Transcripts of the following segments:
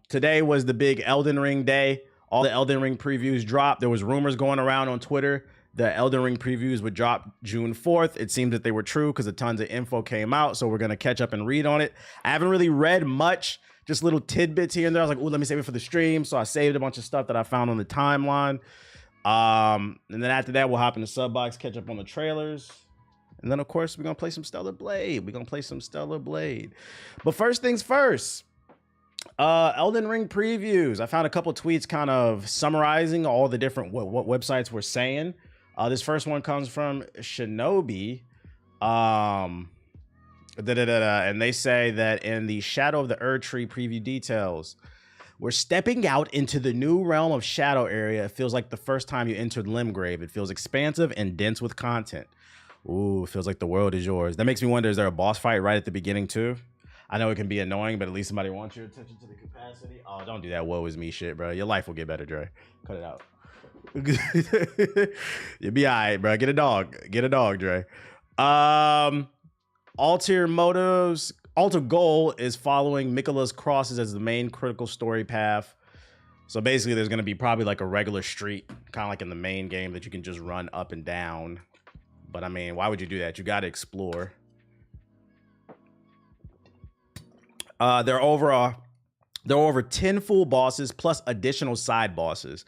Today was the big Elden Ring day. All the Elden Ring previews dropped. There was rumors going around on Twitter the Elden Ring previews would drop June 4th. It seems that they were true because a tons of info came out. So we're going to catch up and read on it. I haven't really read much, just little tidbits here and there. I was like, oh, let me save it for the stream. So I saved a bunch of stuff that I found on the timeline. And then after that, we'll hop in the sub box, catch up on the trailers. And then, of course, we're going to play some Stellar Blade. But first things first. Elden Ring previews. I found a couple tweets kind of summarizing all the different what websites were saying. This first one comes from Shinobi. And they say that in the Shadow of the Erdtree preview details, we're stepping out into the new realm of Shadow area. It feels like the first time you entered Limgrave. It feels expansive and dense with content. Ooh, it feels like the world is yours. That makes me wonder, is there a boss fight right at the beginning too? I know it can be annoying, but at least somebody wants your attention to the capacity. Oh, don't do that woe is me shit, bro. Your life will get better, Dre. Cut it out. You'll be all right, bro. Get a dog, Dre. Alter goal is following Mikola's crosses as the main critical story path. So basically there's going to be probably like a regular street, kind of like in the main game, that you can just run up and down. But I mean, why would you do that? You got to explore. There are over 10 full bosses plus additional side bosses.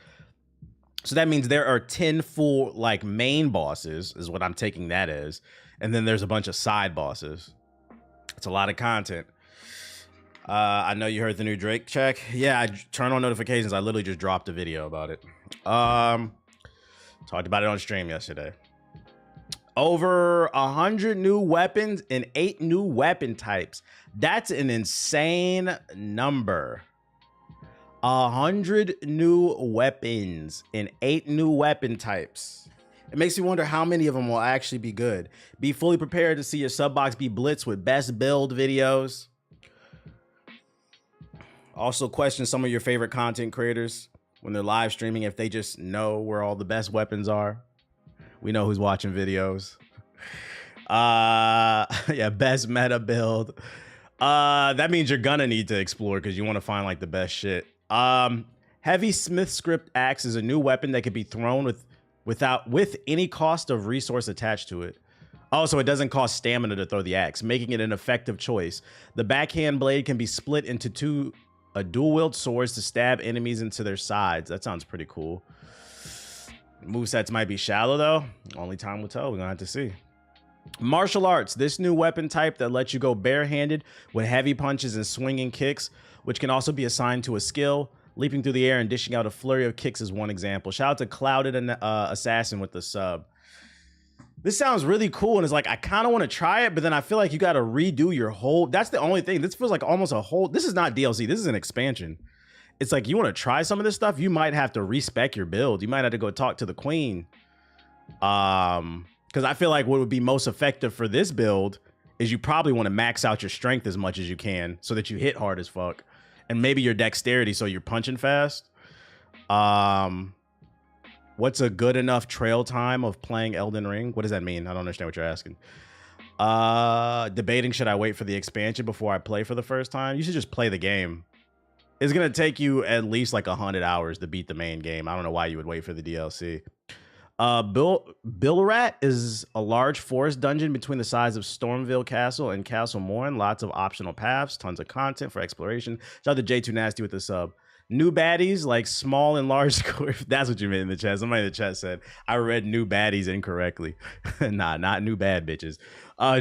So that means there are 10 full like main bosses is what I'm taking that as. And then there's a bunch of side bosses. It's a lot of content. I know you heard the new Drake check. Yeah, I turn on notifications. I literally just dropped a video about it. Talked about it on stream yesterday. Over 100 new weapons and 8 new weapon types. That's an insane number. 100 new weapons and 8 new weapon types. It makes me wonder how many of them will actually be good. Be fully prepared to see your sub box be blitzed with best build videos. Also question some of your favorite content creators when they're live streaming if they just know where all the best weapons are. We know who's watching videos. Yeah, best meta build. That means you're gonna need to explore because you want to find like the best shit. Heavy Smith Script Axe is a new weapon that can be thrown with any cost of resource attached to it. Also, it doesn't cost stamina to throw the axe, making it an effective choice. The backhand blade can be split into dual wield swords to stab enemies into their sides. That sounds pretty cool. Movesets might be shallow though. Only time will tell. We're gonna have to see. Martial arts. This new weapon type that lets you go barehanded with heavy punches and swinging kicks, which can also be assigned to a skill. Leaping through the air and dishing out a flurry of kicks is one example. Shout out to Clouded and Assassin with the sub. This sounds really cool, and it's like I kind of want to try it, but then I feel like you got to redo your whole. That's the only thing. This feels like almost a whole. This is not DLC. This is an expansion. It's like you want to try some of this stuff, you might have to respec your build. You might have to go talk to the queen. Because I feel like what would be most effective for this build is you probably want to max out your strength as much as you can so that you hit hard as fuck. And maybe your dexterity so you're punching fast. What's a good enough trail time of playing Elden Ring? What does that mean? I don't understand what you're asking. Debating, should I wait for the expansion before I play for the first time? You should just play the game. It's going to take you at least like 100 hours to beat the main game. I don't know why you would wait for the DLC. Bilrat is a large forest dungeon between the sides of Stormville Castle and Castle Morn. Lots of optional paths, tons of content for exploration. Shout out to J2 Nasty with the sub. New baddies like small and large scorpions. That's what you meant in the chat. Somebody in the chat said I read new baddies incorrectly. Nah, not new bad bitches.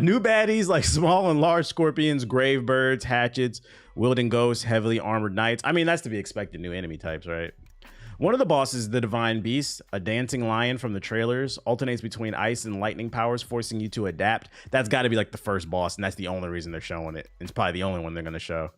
New baddies like small and large scorpions, grave birds, hatchets, wielding ghosts, heavily armored knights. I mean, that's to be expected. New enemy types, right? One of the bosses, the Divine Beast, a dancing lion from the trailers, alternates between ice and lightning powers, forcing you to adapt. That's got to be like the first boss, and that's the only reason they're showing it. It's probably the only one they're going to show.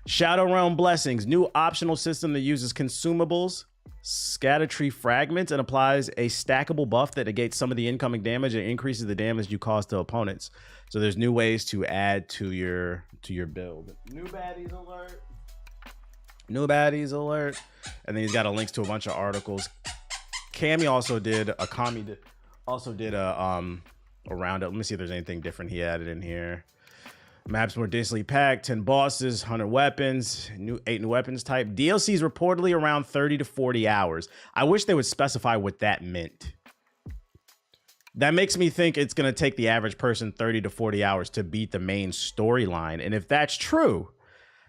Shadow Realm Blessings, new optional system that uses consumables, scatter tree fragments, and applies a stackable buff that negates some of the incoming damage and increases the damage you cause to opponents. So there's new ways to add to your build. New baddies alert. New baddies alert. And then he's got a links to a bunch of articles. Kami also did a roundup. Let me see if there's anything different he added in here. Maps more densely packed, 10 bosses, 100 weapons, 8 new weapons type. DLC is reportedly around 30 to 40 hours. I wish they would specify what that meant. That makes me think it's going to take the average person 30 to 40 hours to beat the main storyline. And if that's true,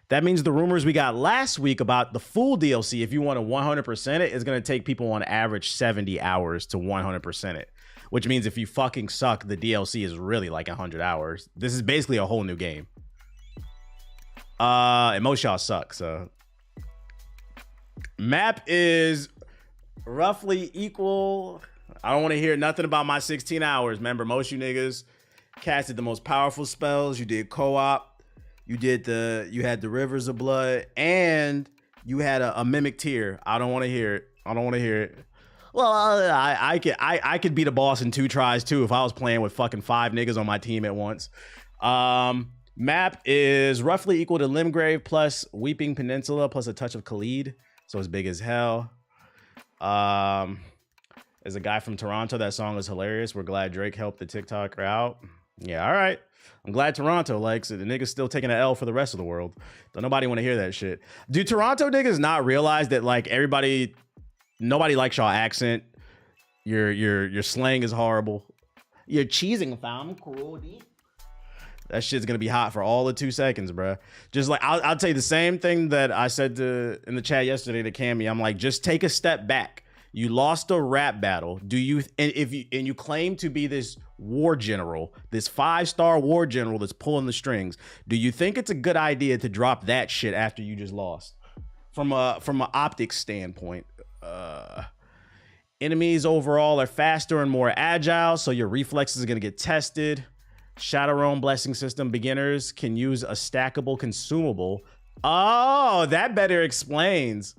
that means the rumors we got last week about the full DLC, if you want to 100% it, is going to take people on average 70 hours to 100% it. Which means if you fucking suck, the DLC is really like 100 hours. This is basically a whole new game. And most y'all suck, so. Map is roughly equal. I don't want to hear nothing about my 16 hours. Remember, most you niggas casted the most powerful spells. You did co-op. You had the Rivers of Blood, and you had a mimic tier. I don't want to hear it. I don't want to hear it. Well, I could beat a boss in 2 tries too if I was playing with fucking 5 niggas on my team at once. Map is roughly equal to Limgrave plus Weeping Peninsula plus a touch of Khalid, so it's big as hell. There's a guy from Toronto. That song is hilarious. We're glad Drake helped the TikToker out. Yeah, all right. I'm glad Toronto likes it. The nigga's still taking an L for the rest of the world. Don't nobody want to hear that shit. Do Toronto niggas not realize that like nobody likes y'all accent? Your slang is horrible. You're cheesing, fam. Cruelty. That shit's gonna be hot for all of 2 seconds, bro. Just like I'll tell you the same thing that I said in the chat yesterday to Cammy. I'm like, just take a step back. You lost a rap battle. You claim to be this war general, this 5-star war general that's pulling the strings. Do you think it's a good idea to drop that shit after you just lost? From an optics standpoint, enemies overall are faster and more agile, so your reflexes are gonna get tested. Shadow Realm blessing system beginners can use a stackable consumable. Oh, that better explains.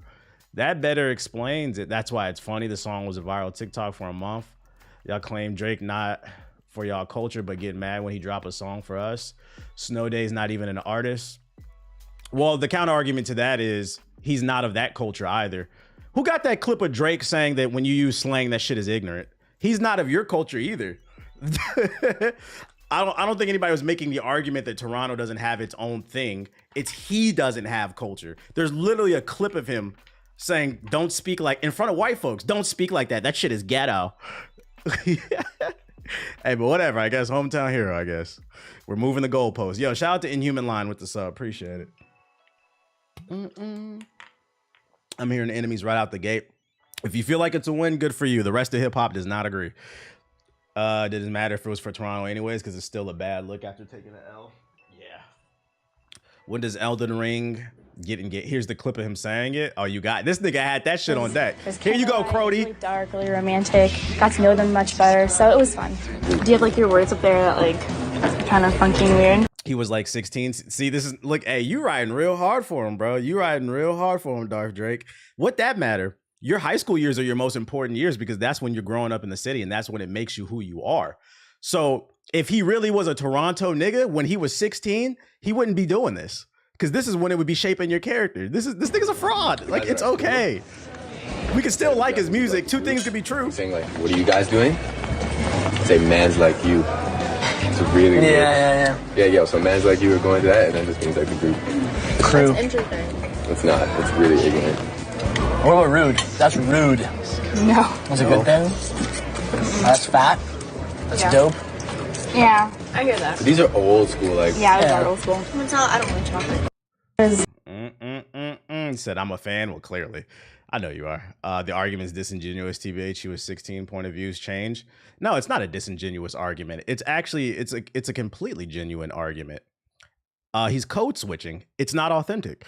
That better explains it. That's why it's funny. The song was a viral TikTok for a month. Y'all claim Drake not for y'all culture, but get mad when he drop a song for us. Snow Day's not even an artist. Well, the counter argument to that is he's not of that culture either. Who got that clip of Drake saying that when you use slang, that shit is ignorant? He's not of your culture either. I don't think anybody was making the argument that Toronto doesn't have its own thing. It's he doesn't have culture. There's literally a clip of him saying, don't speak like, in front of white folks, don't speak like that. That shit is ghetto. Hey, but whatever, I guess. Hometown hero, I guess. We're moving the goalposts. Yo, shout out to Inhuman Line with the sub. Appreciate it. I'm hearing the enemies right out the gate. If you feel like it's a win, good for you. The rest of hip-hop does not agree. Didn't matter if it was for Toronto anyways, because it's still a bad look after taking an L. Yeah. When does Elden Ring get? Here's the clip of him saying it. Oh, you got this nigga had that shit on deck. Here you go, Crody. Really dark, really romantic. Got to know them much better, so it was fun. Do you have like your words up there that like kind of funky and weird? He was like 16. See, this is look. Hey, you riding real hard for him, bro. You riding real hard for him, Darth Drake. What that matter? Your high school years are your most important years because that's when you're growing up in the city and that's when it makes you who you are. So if he really was a Toronto nigga when he was 16, he wouldn't be doing this because this is when it would be shaping your character. This nigga's a fraud. Like, it's okay. We can still like his music. 2 things could be true. Saying like, what are you guys doing? Say man's like you. It's really weird. Yeah, yo, so man's like you are going to that and then just means like the group. Crew. That's interesting. It's not. It's really ignorant. What about rude? That's rude. No. That's a good thing. That's fat. That's dope. Yeah, I hear that. But these are old school, like. Yeah, those are old school. I don't like chocolate. He said, I'm a fan. Well, clearly. I know you are. The argument's disingenuous, TBH. He was 16. Point of views change. No, it's not a disingenuous argument. It's actually, it's a completely genuine argument. He's code switching. It's not authentic.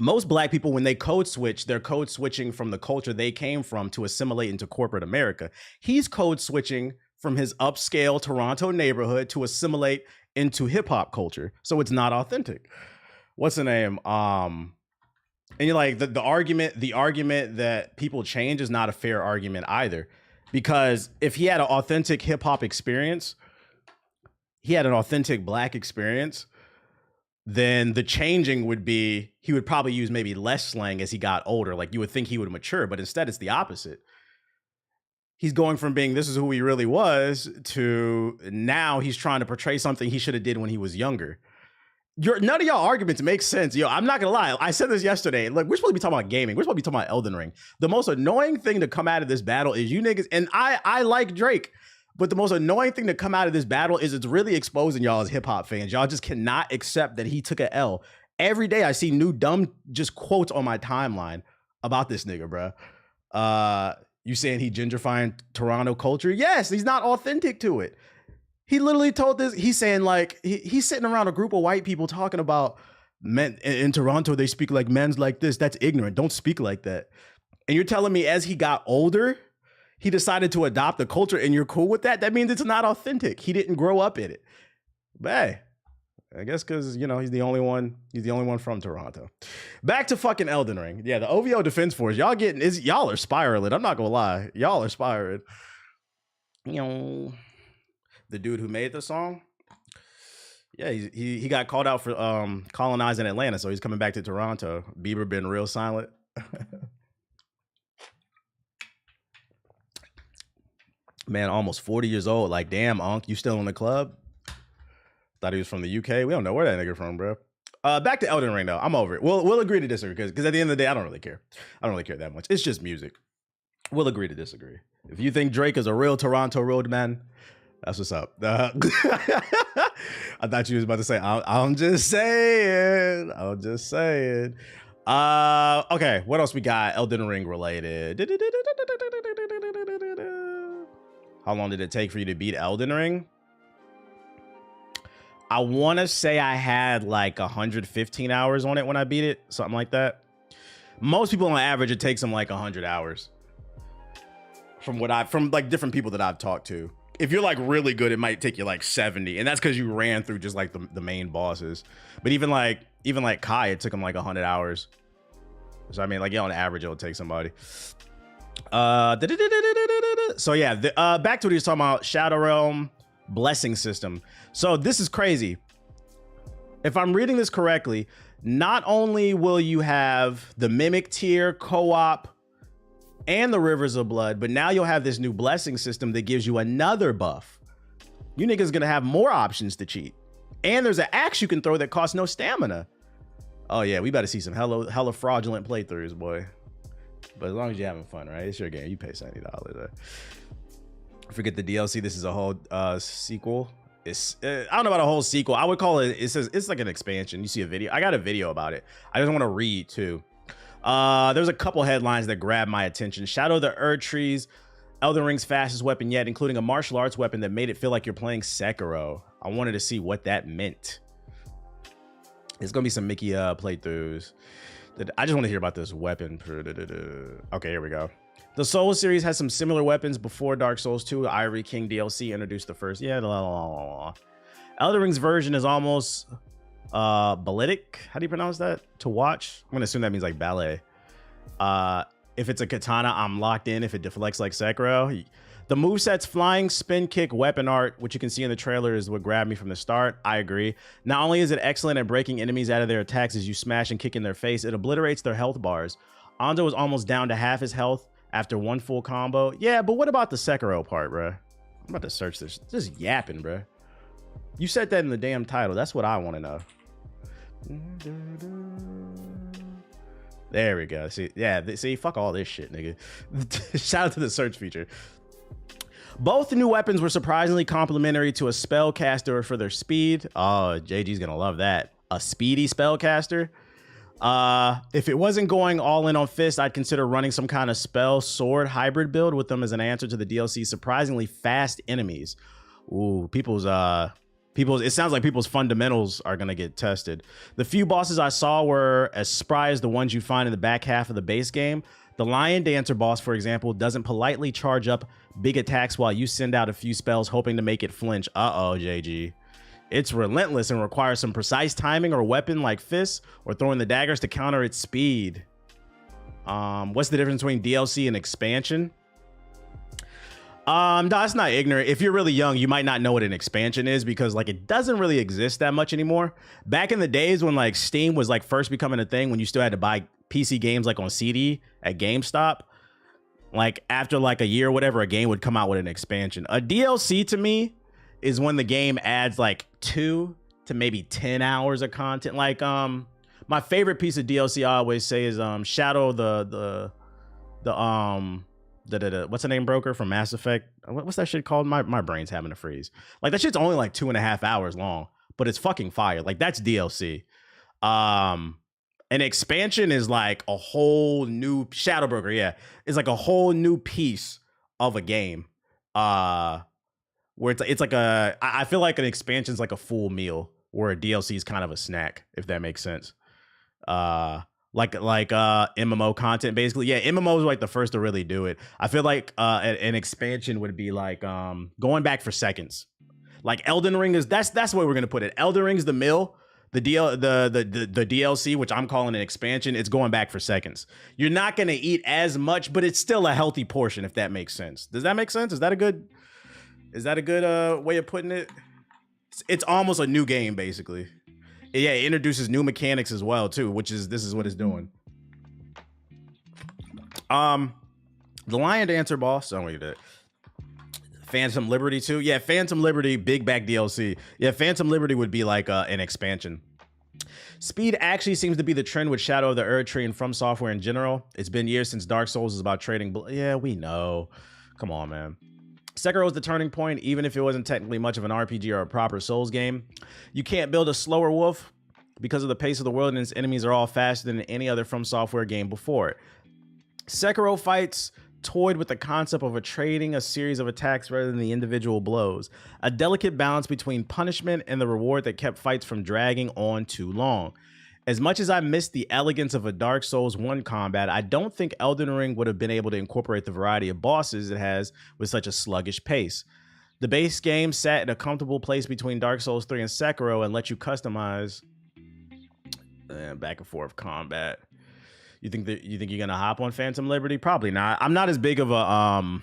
Most black people, when they code switch, they're code switching from the culture they came from to assimilate into corporate America. He's code switching from his upscale Toronto neighborhood to assimilate into hip hop culture. So it's not authentic. What's the name? And you're like, the argument that people change is not a fair argument either. Because if he had an authentic hip hop experience, he had an authentic black experience, then the changing would be, he would probably use maybe less slang as he got older. Like you would think he would mature, but instead it's the opposite. he's going from being this is who he really was to now he's trying to portray something he should have did when he was younger. None of y'all arguments make sense. Yo, I'm not gonna lie. I said this yesterday. Look, we're supposed to be talking about gaming. We're supposed to be talking about Elden Ring. The most annoying thing to come out of this battle is you niggas, and I like Drake, but the most annoying thing to come out of this battle is it's really exposing y'all as hip hop fans. Y'all just cannot accept that he took a L. Every day I see new dumb just quotes on my timeline about this nigga, bro. You saying he gentrifying Toronto culture? Yes, he's not authentic to it. He literally told this. He's saying like he's sitting around a group of white people talking about men in Toronto. They speak like men's like this. That's ignorant. Don't speak like that. And you're telling me as he got older, he decided to adopt the culture, and you're cool with that? That means it's not authentic. He didn't grow up in it. But hey, I guess because you know he's the only one. He's the only one from Toronto. Back to fucking Elden Ring. Yeah, the OVO Defense Force. Y'all are spiraling. I'm not gonna lie. Y'all are spiraling. You know. The dude who made the song, yeah, he got called out for colonizing Atlanta, so he's coming back to Toronto. Bieber been real silent. Man, almost 40 years old. Like, damn, Unc, you still in the club? Thought he was from the UK. We don't know where that nigga from, bro. Back to Elden Ring though. I'm over it. We'll agree to disagree because at the end of the day, I don't really care. I don't really care that much. It's just music. We'll agree to disagree. If you think Drake is a real Toronto road man, that's what's up. I thought you was about to say, I'm just saying. I'm just saying. Okay, what else we got? Elden Ring related. How long did it take for you to beat Elden Ring? I want to say I had like 115 hours on it when I beat it. Something like that. Most people on average, it takes them like 100 hours. From like different people that I've talked to. If you're like really good, it might take you like 70, and that's because you ran through just like the main bosses. But even like Kai, it took him like 100 hours. So I mean, like, yeah, on average, it'll take somebody. So yeah, back to what he was talking about, Shadow Realm blessing system. So this is crazy. If I'm reading this correctly, not only will you have the Mimic tier, co-op, and the Rivers of Blood, but now you'll have this new blessing system that gives you another buff. You niggas gonna have more options to cheat. And there's an axe you can throw that costs no stamina. Oh yeah, we better see some hella fraudulent playthroughs, boy. But as long as you're having fun, right? It's your game. You pay $70. Forget the DLC. This is a whole sequel. It's I don't know about a whole sequel. I would call it, it's like an expansion. You see a video. I got a video about it. I just want to read too. There's a couple headlines that grabbed my attention. Shadow of the Erdtrees, Elden Ring's fastest weapon yet, including a martial arts weapon that made it feel like you're playing Sekiro. I wanted to see what that meant. It's gonna be some Mickey playthroughs. I just want to hear about this weapon. Okay, here we go. The Souls series has some similar weapons before Dark Souls 2. Ivory King DLC introduced the first. Yeah, Elden Ring's version is almost balletic. How do you pronounce that? To watch? I'm gonna assume that means like ballet. If it's a katana, I'm locked in. If it deflects like Sekiro. The moveset's flying spin kick weapon art, which you can see in the trailer, is what grabbed me from the start. I agree. Not only is it excellent at breaking enemies out of their attacks as you smash and kick in their face, it obliterates their health bars. Anzo is almost down to half his health after one full combo. Yeah, but what about the Sekiro part, bro? I'm about to search this. Just yapping, bro. You said that in the damn title. That's what I want to know. There we go. See, yeah, see, fuck all this shit, nigga. Shout out to the search feature. Both new weapons were surprisingly complementary to a spellcaster for their speed. Oh, JG's gonna love that. A speedy spellcaster. If it wasn't going all in on Fist, I'd consider running some kind of spell sword hybrid build with them as an answer to the DLC's surprisingly fast enemies. Ooh, it sounds like people's fundamentals are gonna get tested. The few bosses I saw were as spry as the ones you find in the back half of the base game. The Lion Dancer boss, for example, doesn't politely charge up big attacks while you send out a few spells hoping to make it flinch. Uh-oh, JG. It's relentless and requires some precise timing or weapon like fists or throwing the daggers to counter its speed. What's the difference between DLC and expansion? No, that's not ignorant. If you're really young, you might not know what an expansion is because like it doesn't really exist that much anymore. Back in the days when like Steam was like first becoming a thing, when you still had to buy PC games like on CD at GameStop, Like after like a year or whatever, a game would come out with an expansion. A DLC to me is when the game adds like 2 to maybe 10 hours of content. Like my favorite piece of DLC I always say is Shadow the what's the name broker from Mass Effect? What's that shit called? My brain's having a freeze. Like that shit's only like 2.5 hours long, but it's fucking fire. Like that's DLC. An expansion is like a whole new Shadow Broker. Yeah, it's like a whole new piece of a game. Where it's like I feel like an expansion is like a full meal, where a DLC is kind of a snack, if that makes sense. Like MMO content basically. Yeah, MMO is like the first to really do it. I feel like an expansion would be like going back for seconds. Like Elden Ring is that's the way we're gonna put it. Elden Ring's the mill. The DLC, which I'm calling an expansion, it's going back for seconds. You're not gonna eat as much, but it's still a healthy portion, if that makes sense. Does that make sense? Is that a good way of putting it? It's almost a new game, basically. Yeah, it introduces new mechanics as well, too, this is what it's doing. The Lion Dancer boss, oh wait, Phantom Liberty too. Yeah, Phantom Liberty, big back DLC. Yeah, Phantom Liberty would be like an expansion. Speed actually seems to be the trend with Shadow of the Erdtree and From Software in general. It's been years since Dark Souls is about trading. Yeah, we know. Come on, man. Sekiro is the turning point, even if it wasn't technically much of an RPG or a proper Souls game. You can't build a slower wolf because of the pace of the world, and its enemies are all faster than any other From Software game before it. Sekiro fights toyed with the concept of trading a series of attacks rather than the individual blows, a delicate balance between punishment and the reward that kept fights from dragging on too long. As much as I missed the elegance of a Dark Souls 1 combat, I don't think Elden Ring would have been able to incorporate the variety of bosses it has with such a sluggish pace. The base game sat in a comfortable place between Dark Souls 3 and Sekiro and let you customize back and forth combat. You think you're gonna hop on Phantom Liberty? Probably not. I'm not as big of a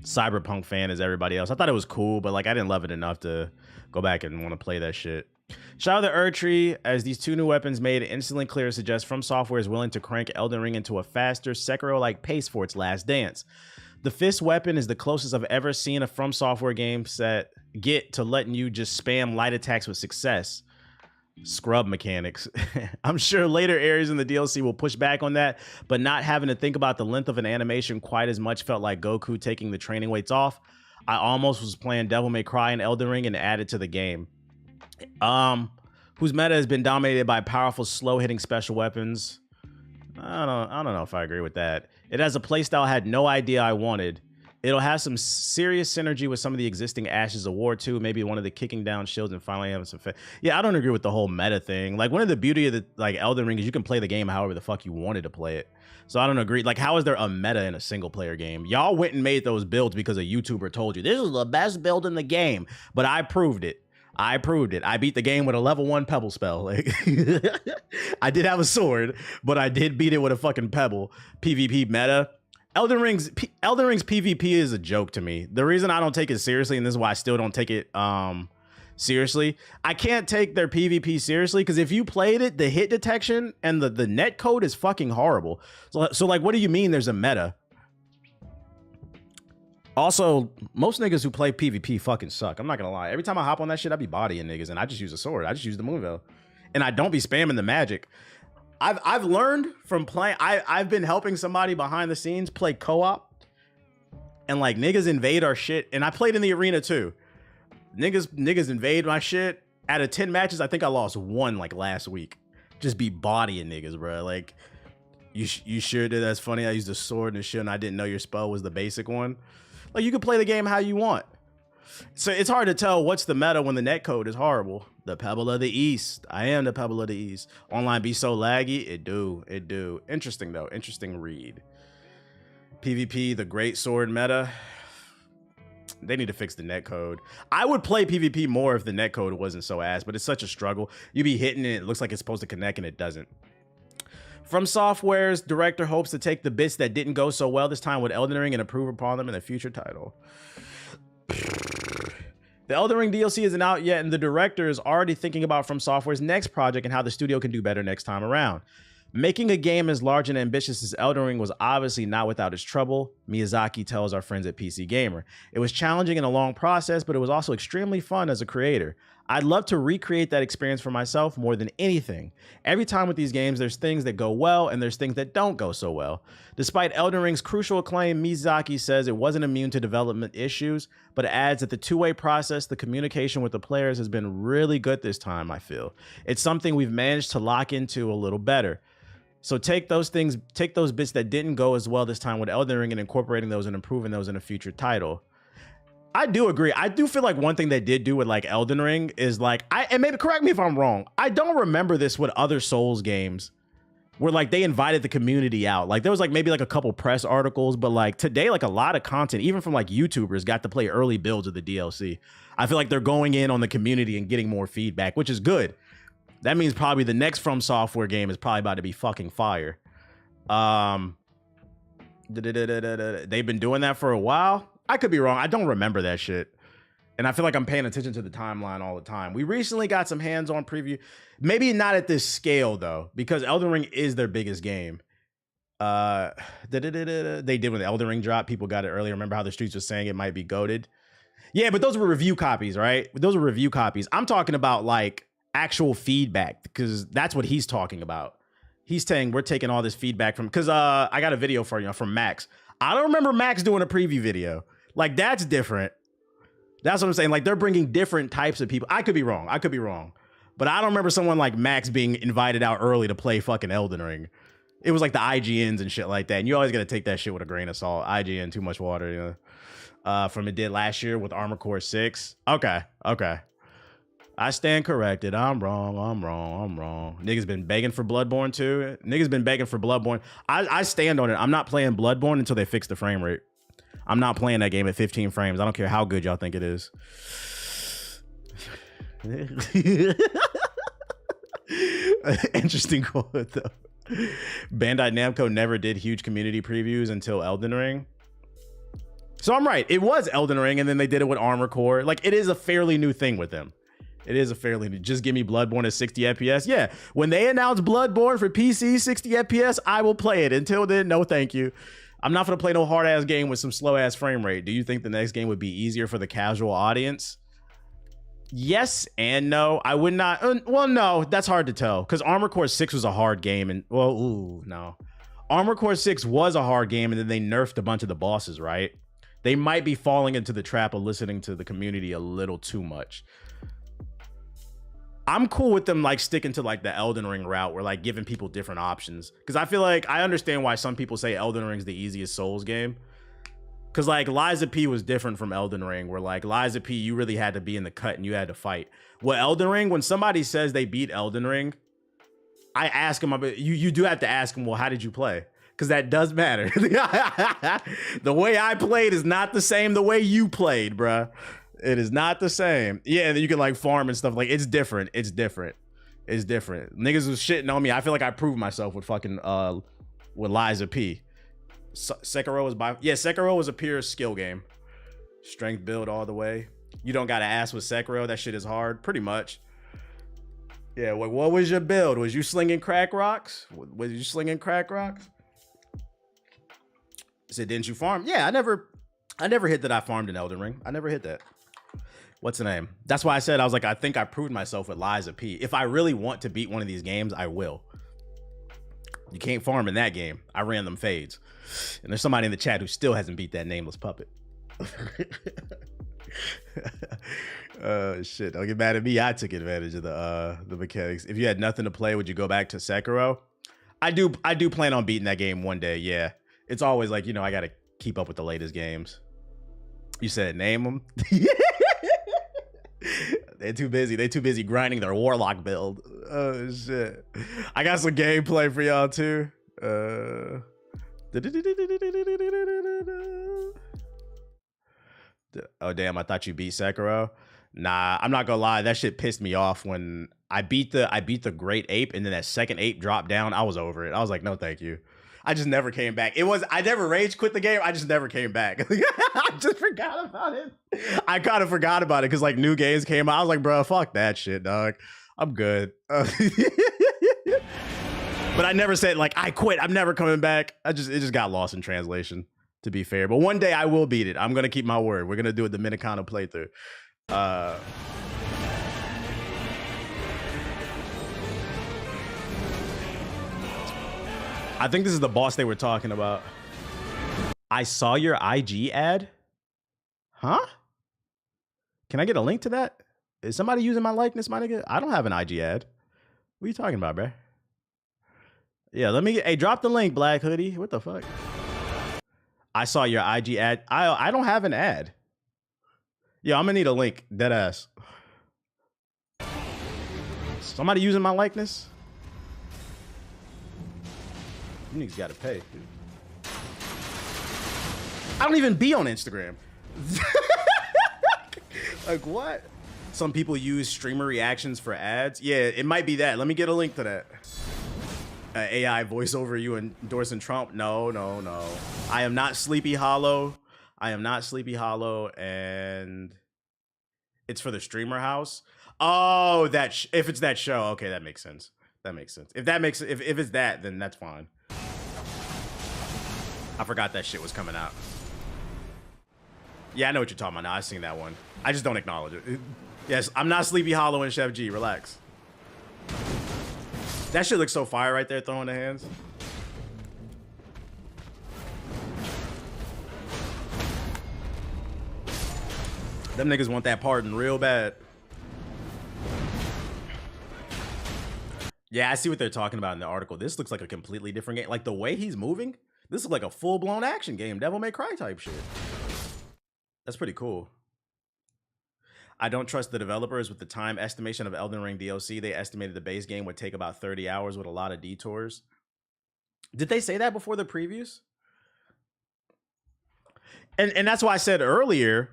Cyberpunk fan as everybody else. I thought it was cool, but like I didn't love it enough to go back and want to play that shit. Shadow of the Erdtree, as these 2 new weapons made it instantly clear, suggests From Software is willing to crank Elden Ring into a faster Sekiro-like pace for its last dance. The Fist weapon is the closest I've ever seen a From Software game set get to letting you just spam light attacks with success. Scrub mechanics. I'm sure later areas in the DLC will push back on that, but not having to think about the length of an animation quite as much felt like Goku taking the training weights off. I almost was playing Devil May Cry in Elden Ring and added to the game. Whose meta has been dominated by powerful, slow-hitting special weapons. I don't know if I agree with that. It has a playstyle I had no idea I wanted. It'll have some serious synergy with some of the existing Ashes of War too. Maybe one of the kicking down shields and finally having some. Yeah, I don't agree with the whole meta thing. Like one of the beauty of the Elden Ring is you can play the game however the fuck you wanted to play it. So I don't agree. Like, how is there a meta in a single player game? Y'all went and made those builds because a YouTuber told you this is the best build in the game, but I proved it. I beat the game with a level 1 pebble spell. Like, I did have a sword, but I did beat it with a fucking pebble. PvP meta. Elden Ring's PvP is a joke to me. The reason I don't take it seriously, and this is why I still don't take it seriously, I can't take their PvP seriously because if you played it, the hit detection and the net code is fucking horrible. So like, what do you mean there's a meta? Also, most niggas who play PvP fucking suck. I'm not gonna lie. Every time I hop on that shit, I be bodying niggas, and I just use a sword. I just use the Moonveil, and I don't be spamming the magic. I've learned from playing. I've been helping somebody behind the scenes play co-op, and like niggas invade our shit. And I played in the arena too. Niggas invade my shit. Out of 10 matches, I think I lost 1 like last week. Just be bodying niggas, bro. Like you sure did. That's funny. I used a sword and shit, and I didn't know your spell was the basic one. Like you can play the game how you want. So it's hard to tell what's the meta when the netcode is horrible. The Pebble of the East. I am the Pebble of the East. Online be so laggy. It do. Interesting though. Interesting read. PvP, the great sword meta. They need to fix the netcode. I would play PvP more if the netcode wasn't so ass, but it's such a struggle. You be hitting it, it looks like it's supposed to connect and it doesn't. From Software's director hopes to take the bits that didn't go so well this time with Elden Ring and improve upon them in a future title. The Elden Ring DLC isn't out yet, and the director is already thinking about From Software's next project and how the studio can do better next time around. Making a game as large and ambitious as Elden Ring was obviously not without its trouble, Miyazaki tells our friends at PC Gamer. It was challenging and a long process, but it was also extremely fun as a creator. I'd love to recreate that experience for myself more than anything. Every time with these games, there's things that go well and there's things that don't go so well. Despite Elden Ring's crucial acclaim, Miyazaki says it wasn't immune to development issues, but adds that the two-way process, the communication with the players has been really good this time, I feel. It's something we've managed to lock into a little better. So take those bits that didn't go as well this time with Elden Ring and incorporating those and improving those in a future title. I do agree. I do feel like one thing they did do with like Elden Ring is like, and maybe correct me if I'm wrong, I don't remember this with other Souls games where like they invited the community out. Like there was like maybe like a couple press articles, but like today, like a lot of content, even from like YouTubers, got to play early builds of the DLC. I feel like they're going in on the community and getting more feedback, which is good. That means probably the next From Software game is probably about to be fucking fire. They've been doing that for a while. I could be wrong. I don't remember that shit. And I feel like I'm paying attention to the timeline all the time. We recently got some hands-on preview. Maybe not at this scale, though, because Elden Ring is their biggest game. They did when the Elden Ring dropped. People got it earlier. Remember how the streets was saying it might be goated? Yeah, but those were review copies, right? Those were review copies. I'm talking about, like, actual feedback, because that's what he's talking about. He's saying we're taking all this feedback from, because I got a video for you from Max. I don't remember Max doing a preview video. Like, that's different. That's what I'm saying. Like, they're bringing different types of people. I could be wrong. But I don't remember someone like Max being invited out early to play fucking Elden Ring. It was like the IGNs and shit like that. And you always got to take that shit with a grain of salt. IGN, too much water, you know. From it did last year with Armored Core 6. Okay. I stand corrected. I'm wrong. Niggas been begging for Bloodborne too. I stand on it. I'm not playing Bloodborne until they fix the frame rate. I'm not playing that game at 15 frames. I don't care how good y'all think it is. Interesting quote though. Bandai Namco never did huge community previews until Elden Ring. So I'm right. It was Elden Ring, and then they did it with Armored Core. Like, it is a fairly new thing with them. Just give me Bloodborne at 60 FPS. Yeah, when they announce Bloodborne for PC 60 FPS, I will play it. Until then, no thank you. I'm not gonna play no hard ass game with some slow ass frame rate. Do you think the next game would be easier for the casual audience? Yes and no. I would not. Well, no, that's hard to tell, because Armored Core 6 was a hard game, and no. Armored Core 6 was a hard game, and then they nerfed a bunch of the bosses, right? They might be falling into the trap of listening to the community a little too much. I'm cool with them like sticking to like the Elden Ring route, where like giving people different options. Because I feel like I understand why some people say Elden Ring's the easiest Souls game. Because like Lies of P was different from Elden Ring, where like Lies of P, you really had to be in the cut and you had to fight. Well, Elden Ring, when somebody says they beat Elden Ring, I ask them, you do have to ask them, well, how did you play? Because that does matter. The way I played is not the same the way you played, bruh. It is not the same. Yeah, and then you can like farm and stuff. Like, it's different. Niggas was shitting on me. I feel like I proved myself with fucking with Lies of P. Sekiro was a pure skill game. Strength build all the way. You don't gotta ask with Sekiro. That shit is hard, pretty much. Yeah, what was your build? Was you slinging crack rocks? Said, didn't you farm? Yeah, I never hit that I farmed in Elden Ring. I never hit that. What's the name? That's why I said, I was like, I think I proved myself with Lies of P. If I really want to beat one of these games, I will. You can't farm in that game. I ran them fades. And there's somebody in the chat who still hasn't beat that nameless puppet. Shit, don't get mad at me. I took advantage of the mechanics. If you had nothing to play, would you go back to Sekiro? I do plan on beating that game one day, yeah. It's always like, you know, I gotta keep up with the latest games. You said name them? They're too busy grinding their warlock build. Oh shit. I got some gameplay for y'all too. Oh damn, I thought you beat Sekiro. Nah, I'm not gonna lie, that shit pissed me off when I beat the Great Ape, and then that second ape dropped down. I was over it. I was like, no thank you. I just never came back. I never rage quit the game. I just never came back. I just forgot about it. I kind of forgot about it because like new games came out. I was like, bro, fuck that shit, dog. I'm good. But I never said like I quit. I'm never coming back. It just got lost in translation, to be fair. But one day I will beat it. I'm gonna keep my word. We're gonna do a Dominicano playthrough. I think this is the boss they were talking about. I saw your IG ad. Huh? Can I get a link to that? Is somebody using my likeness, my nigga? I don't have an IG ad. What are you talking about, bruh? Yeah, let me get, hey, drop the link, Black Hoodie. What the fuck? I saw your IG ad. I don't have an ad. Yeah, I'm gonna need a link. Dead ass. Somebody using my likeness? You niggas gotta pay, dude. I don't even be on Instagram. Like, what? Some people use streamer reactions for ads. Yeah, it might be that. Let me get a link to that. AI voiceover, you endorsing Trump? No. I am not Sleepy Hollow. I am not Sleepy Hollow, and it's for the streamer house. Oh, if it's that show, okay, that makes sense. That makes sense. If it's that, then that's fine. I forgot that shit was coming out. Yeah, I know what you're talking about now. I've seen that one. I just don't acknowledge it. Yes, I'm not Sleepy Hollow and Chef G. Relax. That shit looks so fire right there, throwing the hands. Them niggas want that pardon real bad. Yeah, I see what they're talking about in the article. This looks like a completely different game. Like the way he's moving, this looks like a full-blown action game, Devil May Cry type shit. That's pretty cool. I don't trust the developers with the time estimation of Elden Ring DLC. They estimated the base game would take about 30 hours with a lot of detours. Did they say that before the previews? And that's why I said earlier.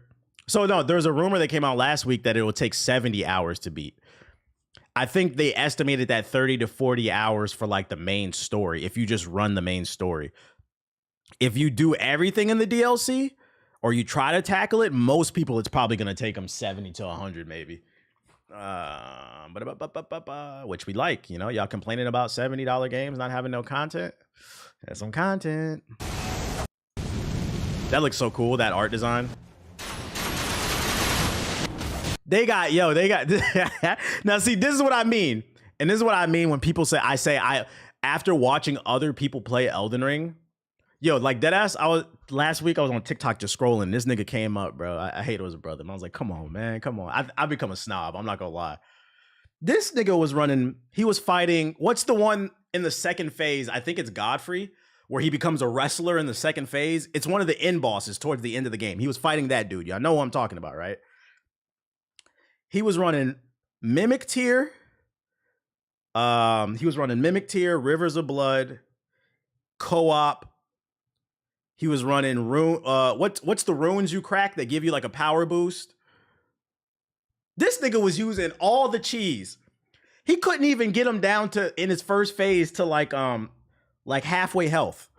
So no, there's a rumor that came out last week that it will take 70 hours to beat. I think they estimated that 30 to 40 hours for like the main story. If you just run the main story, if you do everything in the DLC, or you try to tackle it, most people, it's probably going to take them 70 to 100 maybe. Which we like, you know, y'all complaining about $70 games not having no content. That's some content. That looks so cool, that art design. They got now see, this is what I mean. And this is what I mean when people say, after watching other people play Elden Ring, yo, like deadass, last week I was on TikTok just scrolling. This nigga came up, bro. I hate it was a brother. And I was like, come on, man, come on. I become a snob. I'm not gonna lie. This nigga was running, he was fighting, what's the one in the second phase? I think it's Godfrey, where he becomes a wrestler in the second phase. It's one of the end bosses towards the end of the game. He was fighting that dude. Y'all know what I'm talking about, right? He was running Mimic Tier. He was running Mimic Tier, Rivers of Blood, Co-op. He was running rune. What's the runes you crack that give you like a power boost? This nigga was using all the cheese. He couldn't even get him down to in his first phase to like halfway health.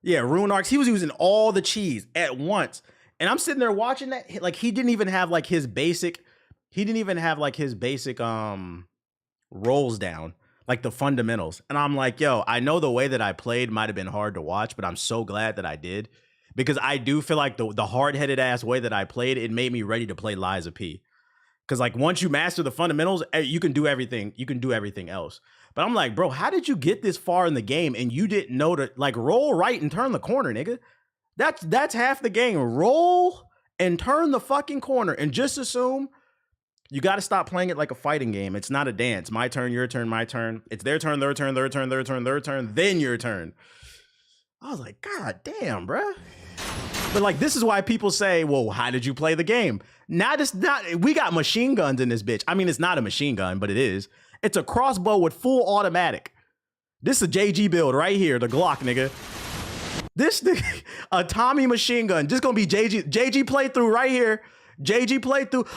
Yeah, rune arcs. He was using all the cheese at once, and I'm sitting there watching that. Like he didn't even have like his basic. He didn't even have like his basic rolls down, like the fundamentals. And I'm like, yo, I know the way that I played might have been hard to watch, but I'm so glad that I did, because I do feel like the hard-headed ass way that I played, it made me ready to play Lies of P. Because like once you master the fundamentals, you can do everything. You can do everything else. But I'm like, bro, how did you get this far in the game and you didn't know to like roll right and turn the corner, nigga? That's half the game. Roll and turn the fucking corner and just assume. You got to stop playing it like a fighting game. It's not a dance. My turn, your turn, my turn. It's their turn, their turn, their turn, their turn, their turn, then your turn. I was like, God damn, bruh. But like, this is why people say, well, how did you play the game? We got machine guns in this bitch. I mean, it's not a machine gun, but it is. It's a crossbow with full automatic. This is a JG build right here, the Glock, nigga. This nigga, a Tommy machine gun. Just gonna be JG playthrough right here. JG playthrough.